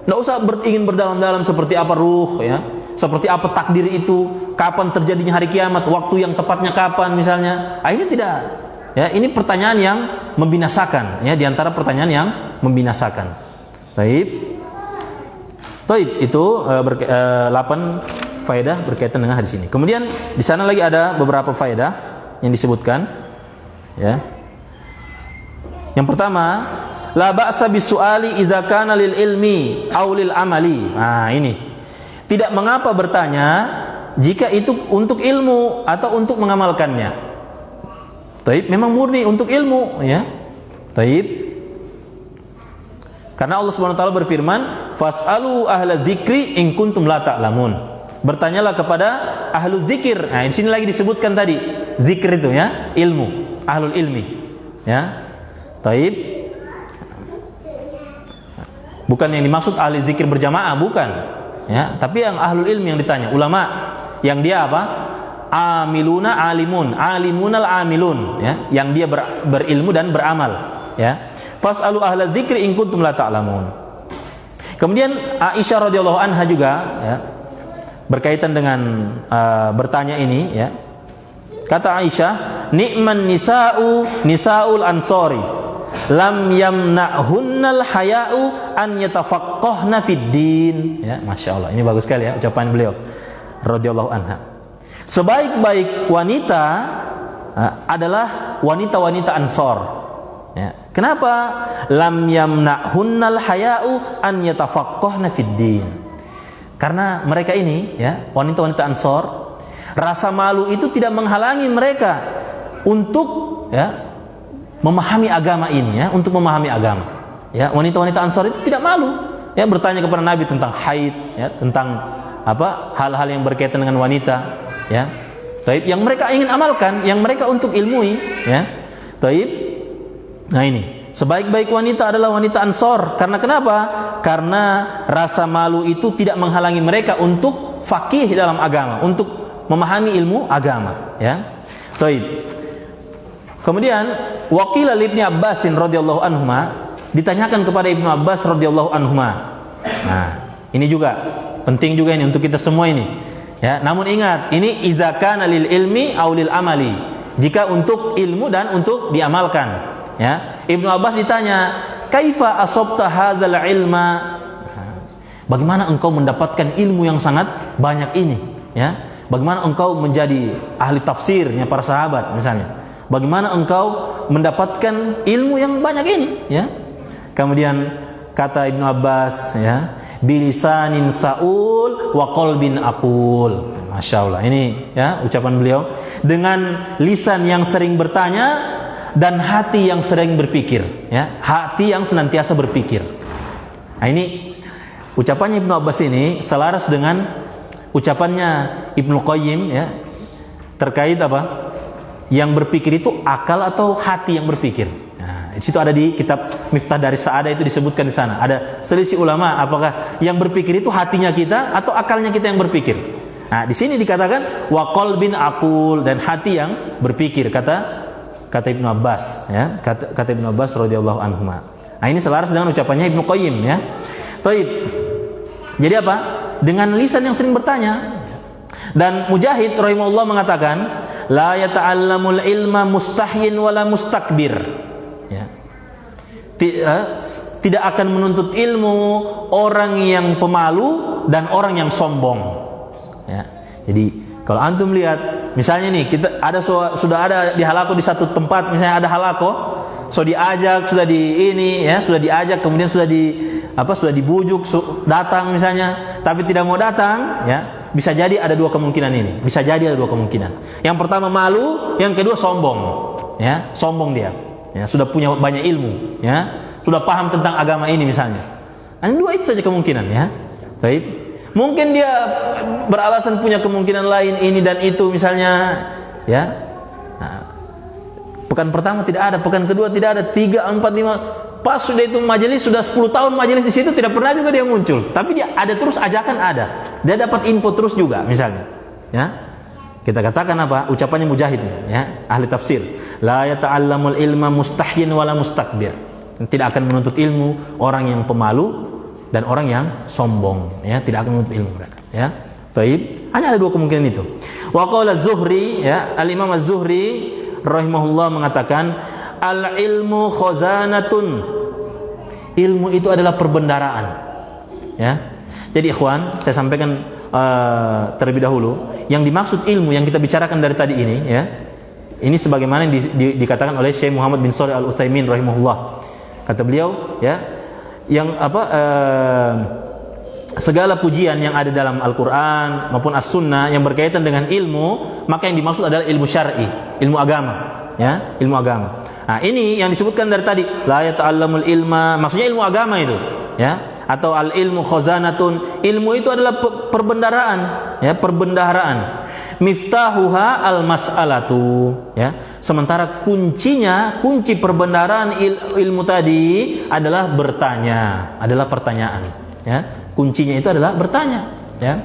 Tidak usah ingin berdalam-dalam seperti apa ruh, ya, seperti apa takdir itu, kapan terjadinya hari kiamat, waktu yang tepatnya kapan misalnya. Ini tidak, ya, ini pertanyaan yang membinasakan, ya, di antara pertanyaan yang membinasakan. Taib, itu 8 faedah berkaitan dengan hadis ini. Kemudian di sana lagi ada beberapa faedah yang disebutkan, ya. Yang pertama, la ba'sa bisu'ali idza kana lil ilmi aw lil amali. Nah, ini. Tidak mengapa bertanya jika itu untuk ilmu atau untuk mengamalkannya. Taib, memang murni untuk ilmu, ya. Taib. Karena Allah Subhanahu wa taala berfirman, "Fas'alu ahla dzikri in kuntum la ta'lamun." Bertanyalah kepada ahlu dzikir. Nah, di sini lagi disebutkan tadi, zikir itu, ya, ilmu, ahlul ilmi, ya. Taib. Bukan yang dimaksud ahli zikir berjamaah, bukan, ya, tapi yang ahlul ilmi yang ditanya, ulama yang dia apa? Amiluna alimun, alimunal amilun, ya, yang dia berilmu dan beramal, ya. Fas'alu ahla dzikri in kuntum la ta'lamun. Kemudian Aisyah radhiyallahu anha juga, ya, berkaitan dengan bertanya ini, ya. Kata Aisyah, ni'man nisaul ansori lam yamna'hunnal haya'u an yatafaqqahna fid din. Ya, Masya Allah, ini bagus sekali, ya, ucapan beliau radhiyallahu anha. Sebaik-baik wanita adalah wanita-wanita Ansor, ya. Kenapa? Lam yamna'hunnal haya'u an yatafaqqahna fid din. Karena mereka ini, ya, wanita-wanita Ansor, rasa malu itu tidak menghalangi mereka untuk, ya, memahami agama ini, ya, untuk memahami agama. Ya, wanita-wanita Ansar itu tidak malu, ya, bertanya kepada Nabi tentang haid, ya, tentang apa, hal-hal yang berkaitan dengan wanita, ya. Taib, yang mereka ingin amalkan, yang mereka untuk ilmui, ya. Taib. Nah, ini, sebaik-baik wanita adalah wanita Ansar. Karena kenapa? Karena rasa malu itu tidak menghalangi mereka untuk faqih dalam agama, untuk memahami ilmu agama, ya. Taib. Kemudian waqila li Ibnu Abbas radhiyallahu anhuma, ditanyakan kepada Ibnu Abbas radhiyallahu anhuma. Nah, ini juga penting juga ini untuk kita semua ini, ya. Namun ingat, ini idza kana lil ilmi aw lil amali, jika untuk ilmu dan untuk diamalkan, ya. Ibnu Abbas ditanya, kaifa asabta hadzal ilma, bagaimana engkau mendapatkan ilmu yang sangat banyak ini, ya. Bagaimana engkau menjadi ahli tafsirnya para sahabat misalnya, bagaimana engkau mendapatkan ilmu yang banyak ini, ya. Kemudian kata Ibnu Abbas, ya, bilisanin saul wa qalbin aqul. Masya Allah, ini, ya, ucapan beliau, dengan lisan yang sering bertanya dan hati yang sering berpikir, ya, hati yang senantiasa berpikir. Nah, ini ucapannya Ibnu Abbas ini selaras dengan ucapannya Ibnu Qayyim, ya, terkait apa? Yang berpikir itu akal atau hati yang berpikir. Nah, di situ ada di kitab Miftah dari Sa'adah itu disebutkan di sana. Ada selisih ulama apakah yang berpikir itu hatinya kita atau akalnya kita yang berpikir. Nah, di sini dikatakan wa qalbin aqul, dan hati yang berpikir, kata Ibnu Abbas, ya, kata Ibnu Abbas radhiyallahu anhuma. Nah, ini selaras dengan ucapannya Ibnu Qayyim, ya. Taib. Jadi apa? Dengan lisan yang sering bertanya. Dan Mujahid rahimahullah mengatakan, la yata'allamul ilma mustahyin wala mustakbir, ya. tidak akan menuntut ilmu orang yang pemalu dan orang yang sombong. Ya. Jadi kalau antum lihat, misalnya nih kita sudah ada di halako di satu tempat, misalnya ada halako, so diajak, sudah diajak, kemudian sudah dibujuk datang misalnya, tapi tidak mau datang, ya. Bisa jadi ada dua kemungkinan ini. Bisa jadi ada dua kemungkinan. Yang pertama malu, yang kedua sombong. Ya, sombong dia. Ya, sudah punya banyak ilmu, ya. Sudah paham tentang agama ini misalnya. Hanya dua itu saja kemungkinan, ya. Baik. Mungkin dia beralasan punya kemungkinan lain ini dan itu misalnya, ya. Nah, pekan pertama tidak ada, pekan kedua tidak ada, 3, 4, 5. Pas sudah itu majelis, sudah 10 tahun majelis di situ tidak pernah juga dia muncul. Tapi dia ada terus, ajakan ada. Dia dapat info terus juga misalnya. Ya. Kita katakan apa? Ucapannya Mujahid, ya, ahli tafsir. La yata'allamul ilma mustahyin wala mustakbir. Tidak akan menuntut ilmu orang yang pemalu dan orang yang sombong, ya, tidak akan menuntut ilmu mereka, ya. Baik, hanya ada dua kemungkinan itu. Wa qala Az-Zuhri, ya, Al-Imam Az-Zuhri rahimahullah mengatakan, al-ilmu khazanatun. Ilmu itu adalah perbendaraan, ya. Jadi ikhwan, saya sampaikan terlebih dahulu, yang dimaksud ilmu yang kita bicarakan dari tadi ini, ya, ini sebagaimana yang dikatakan oleh Syekh Muhammad bin Shalih Al-Utsaimin rahimahullah. Kata beliau, ya, yang segala pujian yang ada dalam Al-Quran maupun As-Sunnah yang berkaitan dengan ilmu, maka yang dimaksud adalah ilmu syar'i, ilmu agama, ya, ilmu agama. Nah, ini yang disebutkan dari tadi, la yata'allamul ilma, maksudnya ilmu agama itu, ya. Atau al-ilmu khazanatun, ilmu itu adalah perbendaharaan, ya, perbendaharaan. Miftahuha al-mas'alatu, ya. Sementara kunci perbendaharaan ilmu tadi adalah bertanya, adalah pertanyaan, ya. Kuncinya itu adalah bertanya, ya.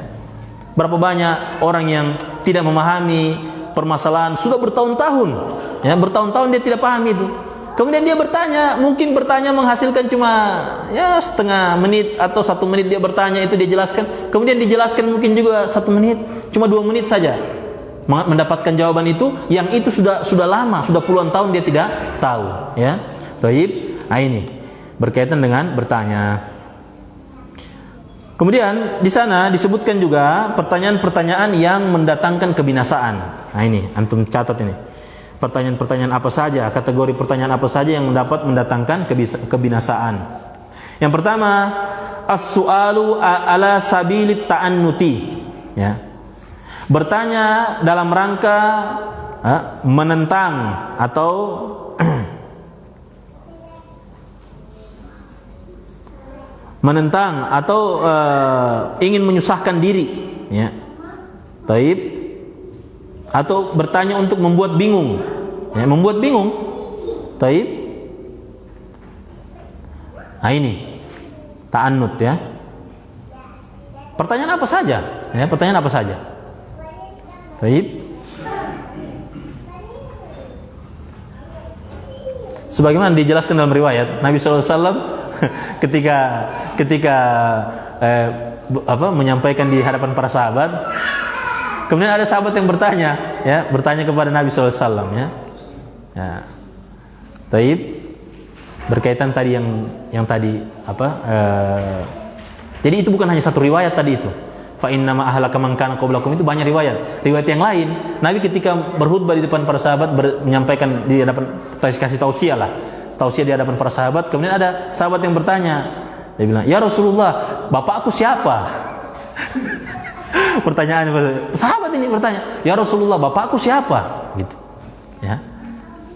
Berapa banyak orang yang tidak memahami permasalahan sudah bertahun-tahun, ya, bertahun-tahun dia tidak paham itu. Kemudian dia bertanya, mungkin bertanya menghasilkan cuma, ya, setengah menit atau 1 menit dia bertanya, itu dia jelaskan. Kemudian dijelaskan mungkin juga 1 menit, cuma 2 menit saja mendapatkan jawaban itu, yang itu sudah lama, sudah puluhan tahun dia tidak tahu, ya. Baik, nah ini berkaitan dengan bertanya. Kemudian di sana disebutkan juga pertanyaan-pertanyaan yang mendatangkan kebinasaan. Nah ini antum catat ini. Pertanyaan-pertanyaan apa saja, kategori pertanyaan apa saja yang mendatangkan kebinasaan. Yang pertama, as-su'alu ala sabilit ta'annuti, ya. Bertanya dalam rangka menentang atau menentang atau ingin menyusahkan diri, ya. Taib. Atau bertanya untuk membuat bingung, ya, membuat bingung. Taib. Nah ini ta'annut, ya. Pertanyaan apa saja, ya, pertanyaan apa saja. Taib. Sebagaimana dijelaskan dalam riwayat Nabi SAW ketika menyampaikan di hadapan para sahabat. Kemudian ada sahabat yang bertanya, ya, bertanya kepada Nabi SAW, ya. Ya. Taib. Berkaitan tadi yang tadi jadi itu bukan hanya satu riwayat tadi itu. Fa innama ahlaka man kana qablakum, itu banyak riwayat. Riwayat yang lain, Nabi ketika berkhutbah di depan para sahabat menyampaikan di hadapan, kasih tausiah lah. Tausiah di hadapan para sahabat, kemudian ada sahabat yang bertanya. Dia bilang, "Ya Rasulullah, bapakku siapa?" Pertanyaan sahabat ini bertanya, "Ya Rasulullah, bapakku siapa?" Gitu. Ya.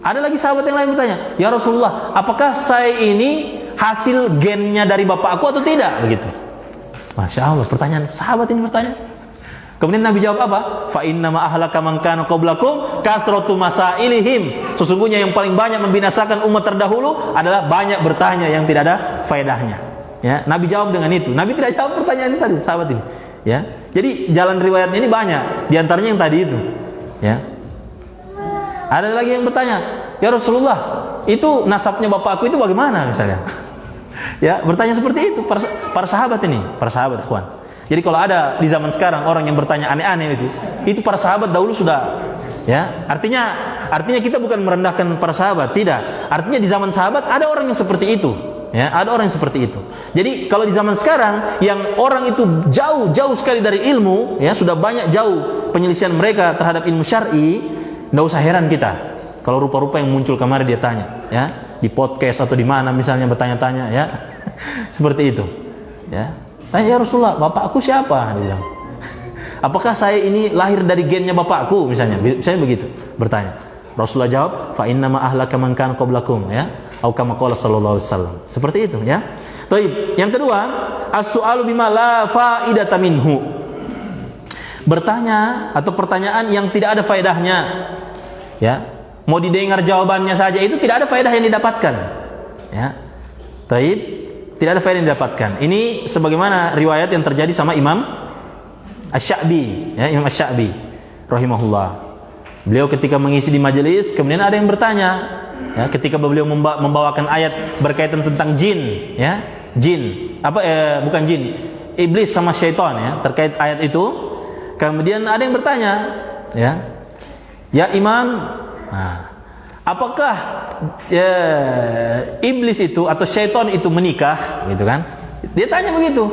Ada lagi sahabat yang lain bertanya, "Ya Rasulullah, apakah saya ini hasil gennya dari bapakku atau tidak?" Begitu. Masya Allah, pertanyaan sahabat ini bertanya. Kemudian Nabi jawab apa? Fa innama ahlaka man kana qablakum kasratu masailihim. Sesungguhnya yang paling banyak membinasakan umat terdahulu adalah banyak bertanya yang tidak ada faedahnya. Ya, Nabi jawab dengan itu. Nabi tidak jawab pertanyaan ini tadi, sahabat ini. Ya. Jadi jalan riwayatnya ini banyak, di antaranya yang tadi itu. Ya. Ada lagi yang bertanya, "Ya Rasulullah, itu nasabnya bapakku itu bagaimana?" misalnya. Ya, bertanya seperti itu para sahabat ini, para sahabat ikhwan. Jadi kalau ada di zaman sekarang orang yang bertanya aneh-aneh itu para sahabat dahulu sudah, ya. Artinya Artinya kita bukan merendahkan para sahabat, tidak. Artinya di zaman sahabat ada orang yang seperti itu. Ya, ada orang yang seperti itu. Jadi kalau di zaman sekarang yang orang itu jauh sekali dari ilmu, ya sudah banyak jauh penyelisihan mereka terhadap ilmu syar'i, enggak usah heran kita kalau rupa-rupa yang muncul kemarin dia tanya, ya di podcast atau di mana misalnya bertanya-tanya, ya seperti itu. Ya, tanya, ya Rasulullah, bapakku siapa? Dia bilang. Apakah saya ini lahir dari gennya bapakku misalnya? Saya begitu bertanya. Rasulullah jawab, fa inna ma ahlaka man kana qablakum, ya. Atau kama qala sallallahu alaihi wasallam. Seperti itu, ya. Baik, yang kedua, as-su'alu bima la faidata minhu. Bertanya atau pertanyaan yang tidak ada faedahnya. Ya. Mau didengar jawabannya saja itu tidak ada faedah yang didapatkan. Ya. Baik, tidak ada faedah yang didapatkan. Ini sebagaimana riwayat yang terjadi sama Imam Asy-Sya'bi, ya, Imam Asy-Sya'bi rahimahullah. Beliau ketika mengisi di majelis, kemudian ada yang bertanya, ya, ketika beliau membawakan ayat berkaitan tentang jin, ya, jin, bukan jin, iblis sama syaitan, ya, terkait ayat itu. Kemudian ada yang bertanya, ya Imam, apakah iblis itu atau syaitan itu menikah, gitu kan? Dia tanya begitu,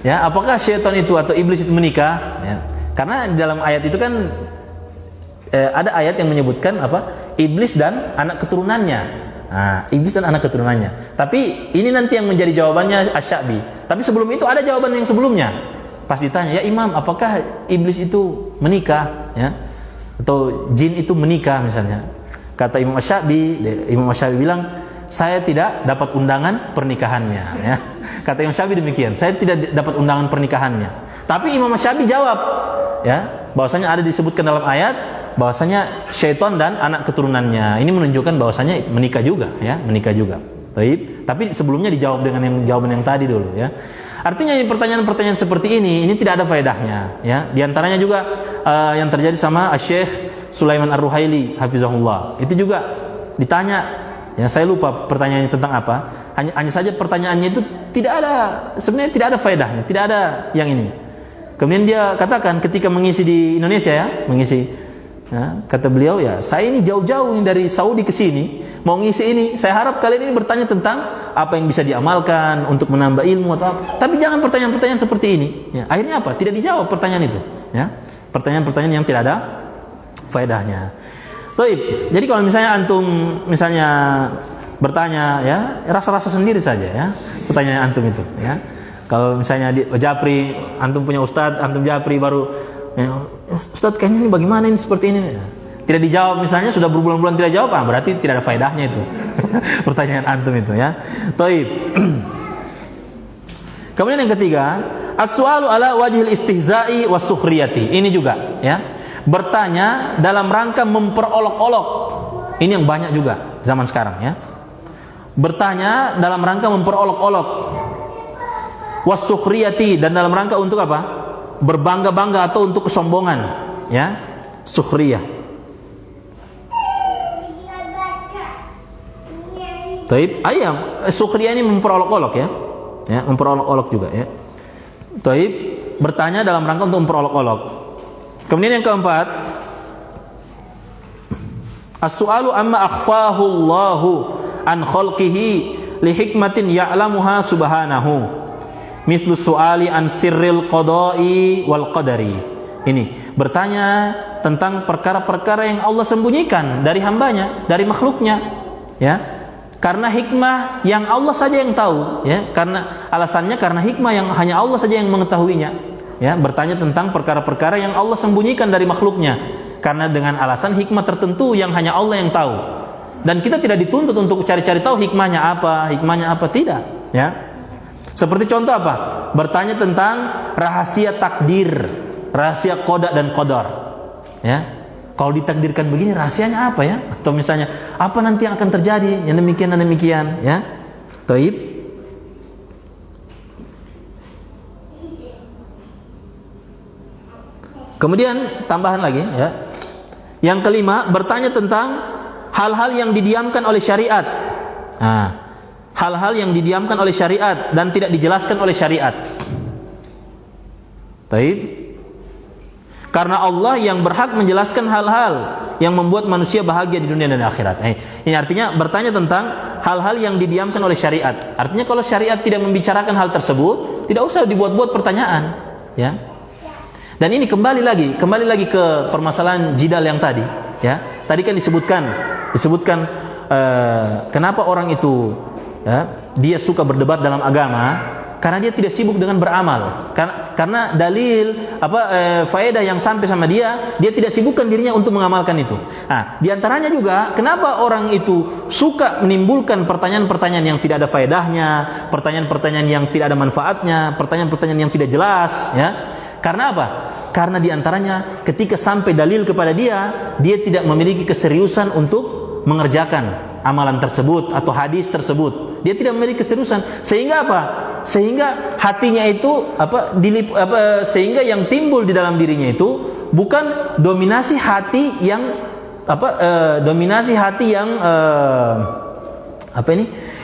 ya, apakah syaitan itu atau iblis itu menikah? Ya. Karena di dalam ayat itu kan ada ayat yang menyebutkan apa? Iblis dan anak keturunannya. Iblis dan anak keturunannya. Tapi ini nanti yang menjadi jawabannya Asy-Sya'bi. Tapi sebelum itu ada jawaban yang sebelumnya. Pas ditanya, ya Imam, apakah iblis itu menikah? Ya? Atau jin itu menikah misalnya? Kata Imam Asy-Sya'bi bilang, saya tidak dapat undangan pernikahannya. Ya? Kata Imam Asy-Sya'bi demikian, saya tidak dapat undangan pernikahannya. Tapi Imam Asy-Sya'bi jawab, ya, bahwasanya ada disebutkan dalam ayat bahwasanya syaitan dan anak keturunannya. Ini menunjukkan bahwasanya menikah juga, ya, menikah juga. Tapi sebelumnya dijawab dengan jawaban yang tadi dulu, ya. Artinya pertanyaan-pertanyaan seperti ini tidak ada faedahnya, ya. Di antaranya juga yang terjadi sama Syekh Sulaiman Ar-Ruhaili hafizahullah. Itu juga ditanya, ya, saya lupa pertanyaannya tentang apa. Hanya saja pertanyaannya itu sebenarnya tidak ada faedahnya, tidak ada yang ini. Kemudian dia katakan ketika mengisi di Indonesia, ya, ya, kata beliau, ya, saya ini jauh-jauh dari Saudi ke sini mau ngisi ini. Saya harap kalian ini bertanya tentang apa yang bisa diamalkan untuk menambah ilmu atau apa. Tapi jangan pertanyaan-pertanyaan seperti ini. Ya, akhirnya apa? Tidak dijawab pertanyaan itu. Ya, pertanyaan-pertanyaan yang tidak ada faedahnya. Baik. Jadi kalau misalnya antum bertanya, ya, rasa-rasa sendiri saja, ya, pertanyaan antum itu. Ya. Kalau misalnya di Japri, antum punya ustadz, antum Japri baru, ya, Ustadz kayaknya ini bagaimana ini seperti ini, tidak dijawab misalnya, sudah berbulan-bulan tidak jawab, berarti tidak ada faedahnya itu pertanyaan antum itu, ya. Taib. Kemudian yang ketiga, as-su'alu ala wajhil istihza'i was sukhriyati. Ini juga, ya, bertanya dalam rangka memperolok-olok. Ini yang banyak juga zaman sekarang, ya. Bertanya dalam rangka memperolok-olok. Was sukhriyati, dan dalam rangka untuk apa? Berbangga-bangga atau untuk kesombongan, ya, sukhriyah. Taib, ayam sukhriyah ini memperolok-olok, ya, memperolok-olok juga, ya. Taib, bertanya dalam rangka untuk memperolok-olok. Kemudian yang keempat, as-su'alu amma akhfahu Allahu an khalqihi li hikmatin ya'lamuha subhanahu. Mithlu su'ali an sirril qada'i wal qadari. Ini bertanya tentang perkara-perkara yang Allah sembunyikan dari hambanya, dari makhluknya, ya. Karena hikmah yang Allah saja yang tahu, ya. Karena alasannya karena hikmah yang hanya Allah saja yang mengetahuinya, ya. Bertanya tentang perkara-perkara yang Allah sembunyikan dari makhluknya, karena dengan alasan hikmah tertentu yang hanya Allah yang tahu. Dan kita tidak dituntut untuk cari-cari tahu hikmahnya apa, tidak, ya. Seperti contoh apa? Bertanya tentang rahasia takdir, rahasia qada dan qadar. Ya. Kalau ditakdirkan begini, rahasianya apa, ya? Atau misalnya, apa nanti yang akan terjadi? Yang demikian dan demikian, ya. Taib. Kemudian tambahan lagi, ya. Yang kelima, bertanya tentang hal-hal yang didiamkan oleh syariat. Hal-hal yang didiamkan oleh syariat dan tidak dijelaskan oleh syariat. Taib. Karena Allah yang berhak menjelaskan hal-hal yang membuat manusia bahagia di dunia dan akhirat. Ini artinya bertanya tentang hal-hal yang didiamkan oleh syariat. Artinya kalau syariat tidak membicarakan hal tersebut, tidak usah dibuat-buat pertanyaan, ya. Dan ini kembali lagi ke permasalahan jidal yang tadi, ya. Tadi kan disebutkan kenapa orang itu, ya, dia suka berdebat dalam agama. Karena dia tidak sibuk dengan beramal. Karena dalil faedah yang sampai sama dia tidak sibukkan dirinya untuk mengamalkan itu. Nah, di antaranya juga kenapa orang itu suka menimbulkan pertanyaan-pertanyaan yang tidak ada faedahnya, pertanyaan-pertanyaan yang tidak ada manfaatnya, pertanyaan-pertanyaan yang tidak jelas, ya. Karena apa? Karena di antaranya ketika sampai dalil kepada dia tidak memiliki keseriusan untuk mengerjakan amalan tersebut atau hadis tersebut. Dia tidak memiliki keseriusan. Sehingga apa? Sehingga hatinya itu sehingga yang timbul di dalam dirinya itu bukan dominasi hati yang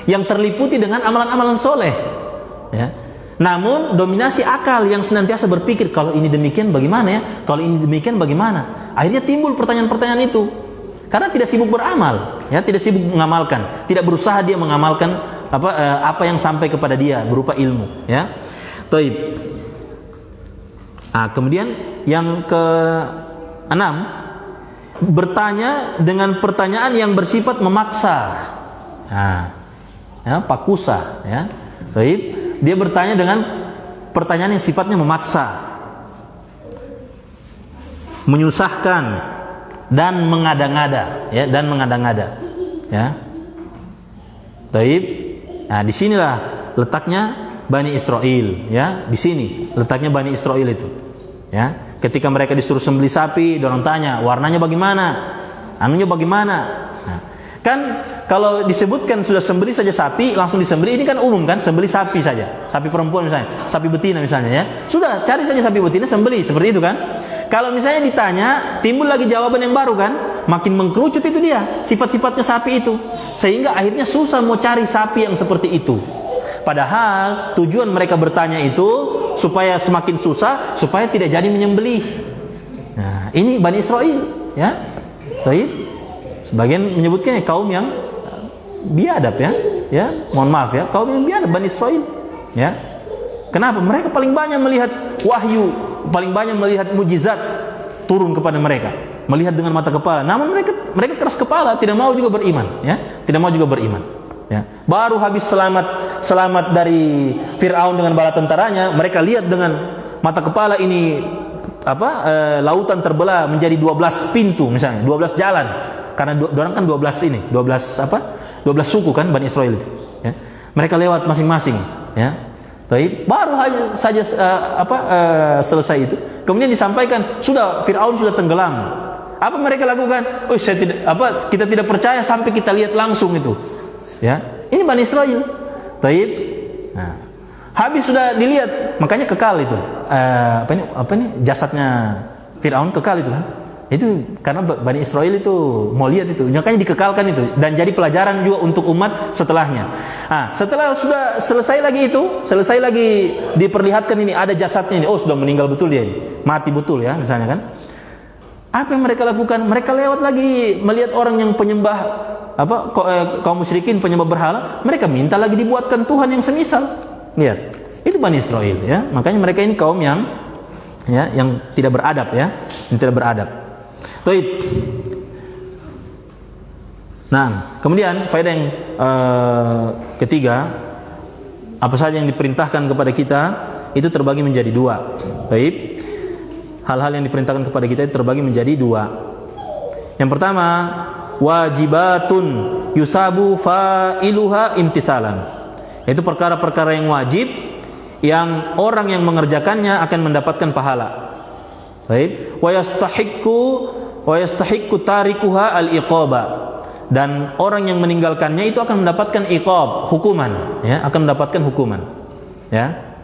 yang terliputi dengan amalan-amalan soleh, ya. Namun dominasi akal yang senantiasa berpikir, kalau ini demikian bagaimana ya? Kalau ini demikian bagaimana? Akhirnya timbul pertanyaan-pertanyaan itu. Karena tidak sibuk beramal, ya, tidak sibuk mengamalkan, tidak berusaha dia mengamalkan apa yang sampai kepada dia berupa ilmu, ya. Taib. Nah, kemudian yang ke-6, bertanya dengan pertanyaan yang bersifat memaksa. Nah, ya, pakusa, ya. Taib. Dia bertanya dengan pertanyaan yang sifatnya memaksa, menyusahkan, dan mengada-ngada, ya, ya. Taib. Nah, disinilah letaknya Bani Israel, ya. Di sini letaknya Bani Israel itu, ya. Ketika mereka disuruh sembelih sapi, orang tanya warnanya bagaimana, anunya bagaimana. Nah, kan kalau disebutkan sudah sembelih saja sapi, langsung disembelih, ini kan umum kan, sembelih sapi saja, sapi perempuan misalnya, sapi betina misalnya, ya. Sudah cari saja sapi betina, sembelih, seperti itu kan. Kalau misalnya ditanya, timbul lagi jawaban yang baru kan, makin mengkerucut itu dia, sifat-sifatnya sapi itu. Sehingga akhirnya susah mau cari sapi yang seperti itu. Padahal tujuan mereka bertanya itu supaya semakin susah, supaya tidak jadi menyembelih. Nah, ini Bani Israel, ya. Baik. Sebagian menyebutkan kaum yang biadab, ya. Ya, mohon maaf ya, kaum yang biadab Bani Israel, ya. Kenapa? Mereka paling banyak melihat wahyu, paling banyak melihat mujizat turun kepada mereka, melihat dengan mata kepala. Namun mereka keras kepala, tidak mau juga beriman, ya, tidak mau juga beriman, ya. Baru habis selamat dari Fir'aun dengan bala tentaranya, mereka lihat dengan mata kepala ini lautan terbelah menjadi 12 pintu misalnya, 12 jalan. Karena orang kan 12 suku kan Bani Israel itu, ya. Mereka lewat masing-masing, ya. Baru saja selesai itu, kemudian disampaikan sudah Fir'aun sudah tenggelam. Apa mereka lakukan? Oh, kita tidak percaya sampai kita lihat langsung itu, ya. Ini Bani Israel. Nah, habis sudah dilihat, makanya kekal itu. Jasadnya Fir'aun kekal itu kan. Itu karena Bani Israel itu mau lihat itu, makanya dikekalkan itu dan jadi pelajaran juga untuk umat setelahnya. Nah, setelah sudah selesai lagi diperlihatkan ini ada jasadnya ini, oh sudah meninggal betul dia ini, mati betul ya misalnya kan. Apa yang mereka lakukan? Mereka lewat lagi melihat orang yang penyembah kaum musyrikin penyembah berhala, mereka minta lagi dibuatkan Tuhan yang semisal. Lihat, itu Bani Israel, ya. Makanya mereka ini kaum yang tidak beradab, ya, yang tidak beradab. Baik. Nah, kemudian faedah yang ketiga, apa saja yang diperintahkan kepada kita itu terbagi menjadi dua. Baik. Hal-hal yang diperintahkan kepada kita itu terbagi menjadi dua. Yang pertama, wajibatun yusabu fa'iluha imtithalan. Itu perkara-perkara yang wajib yang orang yang mengerjakannya akan mendapatkan pahala. Baik. Wa yastahiqqu tarikuha al-iqaba. Dan orang yang meninggalkannya itu akan mendapatkan iqab, hukuman, ya, akan mendapatkan hukuman. Ya.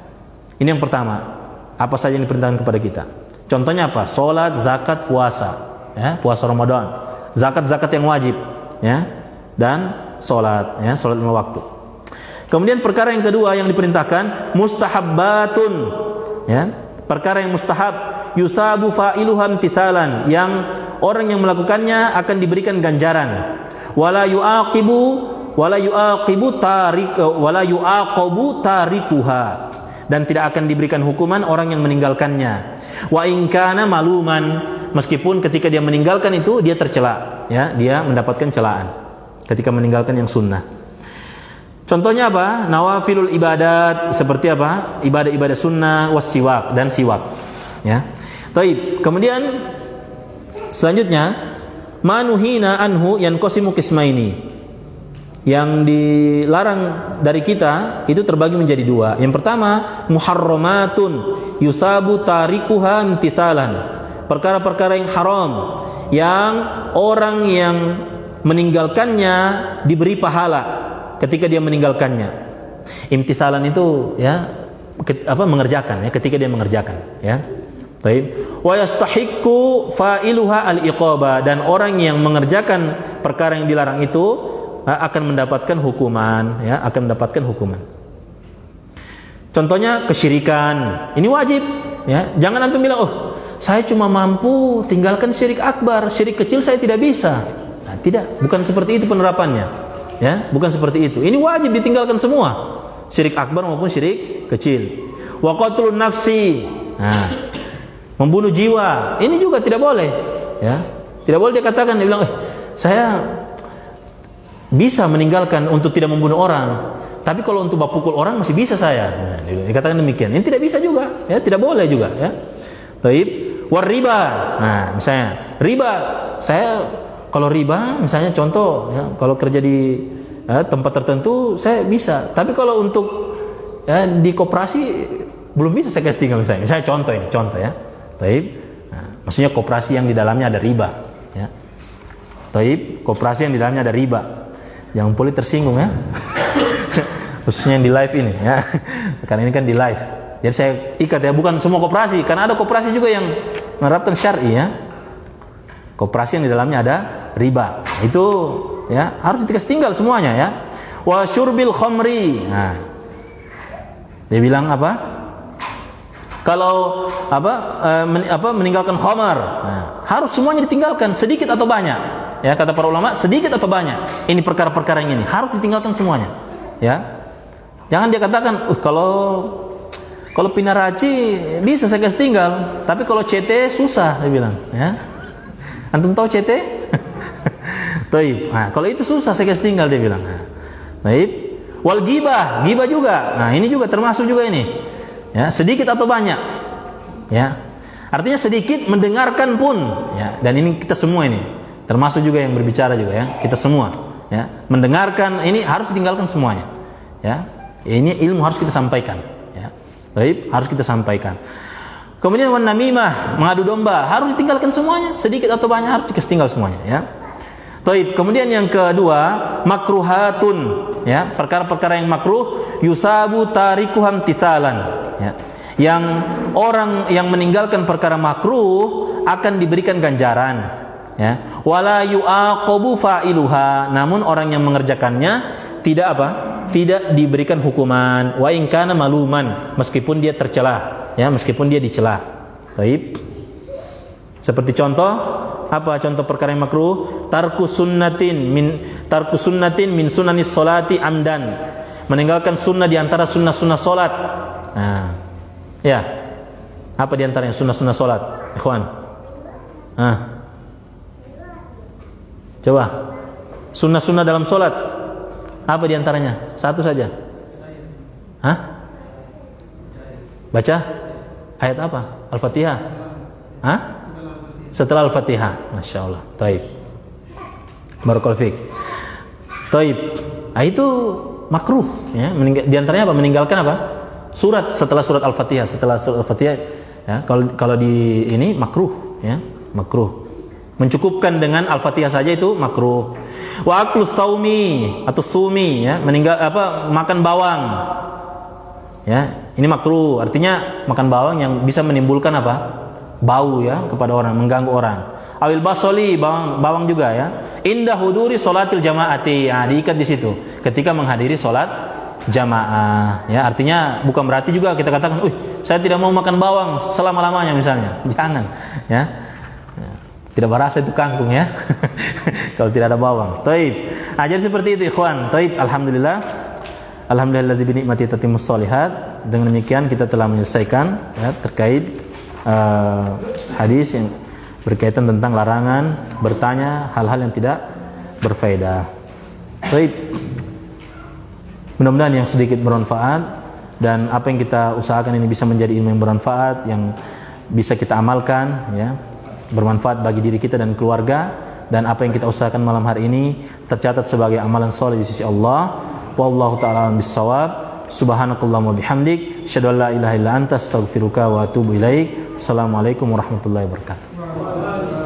Ini yang pertama. Apa saja yang diperintahkan kepada kita? Contohnya apa? Salat, zakat, puasa, ya, puasa Ramadan. Zakat yang wajib, ya. Dan salat, ya, salat 5 waktu. Kemudian perkara yang kedua yang diperintahkan mustahabbatun, ya, perkara yang mustahab yusabu fa'iluha imtithalan, yang orang yang melakukannya akan diberikan ganjaran. Wala yu'aqabu tarikuha, dan tidak akan diberikan hukuman orang yang meninggalkannya. Wa in kana maluman, meskipun ketika dia meninggalkan itu dia tercela, ya, dia mendapatkan celaan ketika meninggalkan yang sunnah. Contohnya apa? Nawafilul ibadat, seperti apa? Ibadah-ibadah sunnah, wasiwak, dan siwak. Ya. Baik. Kemudian selanjutnya, manuhina anhu yanqasimu qismaini. Yang dilarang dari kita itu terbagi menjadi dua. Yang pertama, muharramatun yusabu tarikuha imtithalan. Perkara-perkara yang haram yang orang yang meninggalkannya diberi pahala ketika dia meninggalkannya. Imtisalan itu, ya, mengerjakan, ya, ketika dia mengerjakan, ya. Baik. Wa yastahiqqu fa'iluha al-iqaba, dan orang yang mengerjakan perkara yang dilarang itu akan mendapatkan hukuman, ya, akan mendapatkan hukuman. Contohnya kesyirikan. Ini wajib, ya. Jangan antum bilang, "Oh, saya cuma mampu tinggalkan syirik akbar, syirik kecil saya tidak bisa." Nah, tidak, bukan seperti itu penerapannya. Ya, bukan seperti itu. Ini wajib ditinggalkan semua, syirik akbar maupun syirik kecil. Wa qatlun nafsi, nah, membunuh jiwa, ini juga tidak boleh. Ya, tidak boleh dia katakan, dia bilang, saya bisa meninggalkan untuk tidak membunuh orang, tapi kalau untuk pukul orang masih bisa saya. Nah, dikatakan demikian. Ini tidak bisa juga, ya, tidak boleh juga. Ya, baik. War riba, nah, misalnya riba, saya kalau riba, misalnya contoh, ya, kalau kerja di tempat tertentu saya bisa, tapi kalau untuk, ya, di koperasi belum bisa saya kasih tinggal misalnya. Saya contoh ini, contoh, ya. Taib. Nah, maksudnya koperasi yang di dalamnya ada riba, ya. Taib, koperasi yang di dalamnya ada riba. Jangan boleh tersinggung, ya. Khususnya yang di live ini, ya. Karena ini kan di live. Jadi saya ikat, ya, bukan semua koperasi, karena ada koperasi juga yang menerapkan syar'i, ya. Koperasi yang di dalamnya ada riba, itu, ya, harus dikasih tinggal semuanya, ya. Wa syurbil khamri, nah, dia bilang apa? Kalau meninggalkan khamar, nah, harus semuanya ditinggalkan, sedikit atau banyak, ya, kata para ulama, sedikit atau banyak. Ini perkara-perkara yang ini harus ditinggalkan semuanya, ya. Jangan dia katakan, kalau pinaraci bisa saya kasih tinggal, tapi kalau CT susah, dia bilang, ya. Antum tahu CT? Taib. Nah, kalau itu susah saya kasih tinggal, dia bilang. Taib. Wal ghibah, ghibah juga. Nah, ini juga termasuk juga ini. Ya, sedikit atau banyak. Ya. Artinya sedikit mendengarkan pun, ya. Dan ini kita semua ini. Termasuk juga yang berbicara juga, ya. Kita semua, ya. Mendengarkan ini harus ditinggalkan semuanya. Ya. Ini ilmu harus kita sampaikan, ya. Taib, harus kita sampaikan. Kemudian wan namimah, mengadu domba, harus ditinggalkan semuanya, sedikit atau banyak harus dikasih tinggal semuanya, ya. Taib. Kemudian yang kedua, makruhatun, ya, perkara-perkara yang makruh, yusabu tarikuham imtithalan, ya. Yang orang yang meninggalkan perkara makruh akan diberikan ganjaran, ya. Wala yu'aqabu fa'iluha, namun orang yang mengerjakannya tidak apa? Tidak diberikan hukuman. Wa in kana maluman, meskipun dia tercela, ya, meskipun dia dicela. Baik. Seperti contoh, apa contoh perkara yang makruh? Tarku sunnatin min sunanis sholati amdan. Meninggalkan sunnah di antara sunnah-sunnah salat. Nah, ya. Apa di antara yang sunnah-sunnah salat, ikhwan? Coba. Sunnah-sunnah dalam salat. Apa di antaranya? Satu saja. Baca ayat apa? Al-Fatihah. Setelah Al-Fatihah. Masya Allah. Taib. Barakallahu fiik. Taib. Itu makruh, ya. Di antaranya apa? Meninggalkan apa? Surat setelah surat Al-Fatihah. Setelah surat Al-Fatihah, ya. Kalau di ini makruh, ya. Makruh. Mencukupkan dengan Al-Fatihah saja itu makruh. Wa aklus saumi atau sumi, ya, makan bawang. Ya, ini makruh. Artinya makan bawang yang bisa menimbulkan apa? Bau, ya, kepada orang, mengganggu orang. Awil basoli, bawang juga, ya. Indah huduri sholatil jamaati. Nah, diikat di situ. Ketika menghadiri sholat jamaah. Ya, artinya bukan berarti juga kita katakan, saya tidak mau makan bawang selama-lamanya misalnya. Jangan, ya. Tidak berasa itu kangkung ya. Kalau tidak ada bawang. Taib. Jadi seperti itu ikhwan. Taib, alhamdulillah. Alhamdulillazi bi ni'mati tatimmus shalihat. Dengan demikian kita telah menyelesaikan ya terkait hadis yang berkaitan tentang larangan bertanya hal-hal yang tidak berfaedah. Taib. Mudah-mudahan yang sedikit bermanfaat dan apa yang kita usahakan ini bisa menjadi ilmu yang bermanfaat yang bisa kita amalkan ya. Bermanfaat bagi diri kita dan keluarga, dan apa yang kita usahakan malam hari ini tercatat sebagai amalan soleh di sisi Allah. Wallahu ta'ala bis-shawab. Subhanakallahumma bihamdik, asyhadu an la ilaha illa anta, astaghfiruka wa atubu ilaik. Assalamualaikum warahmatullahi wabarakatuh.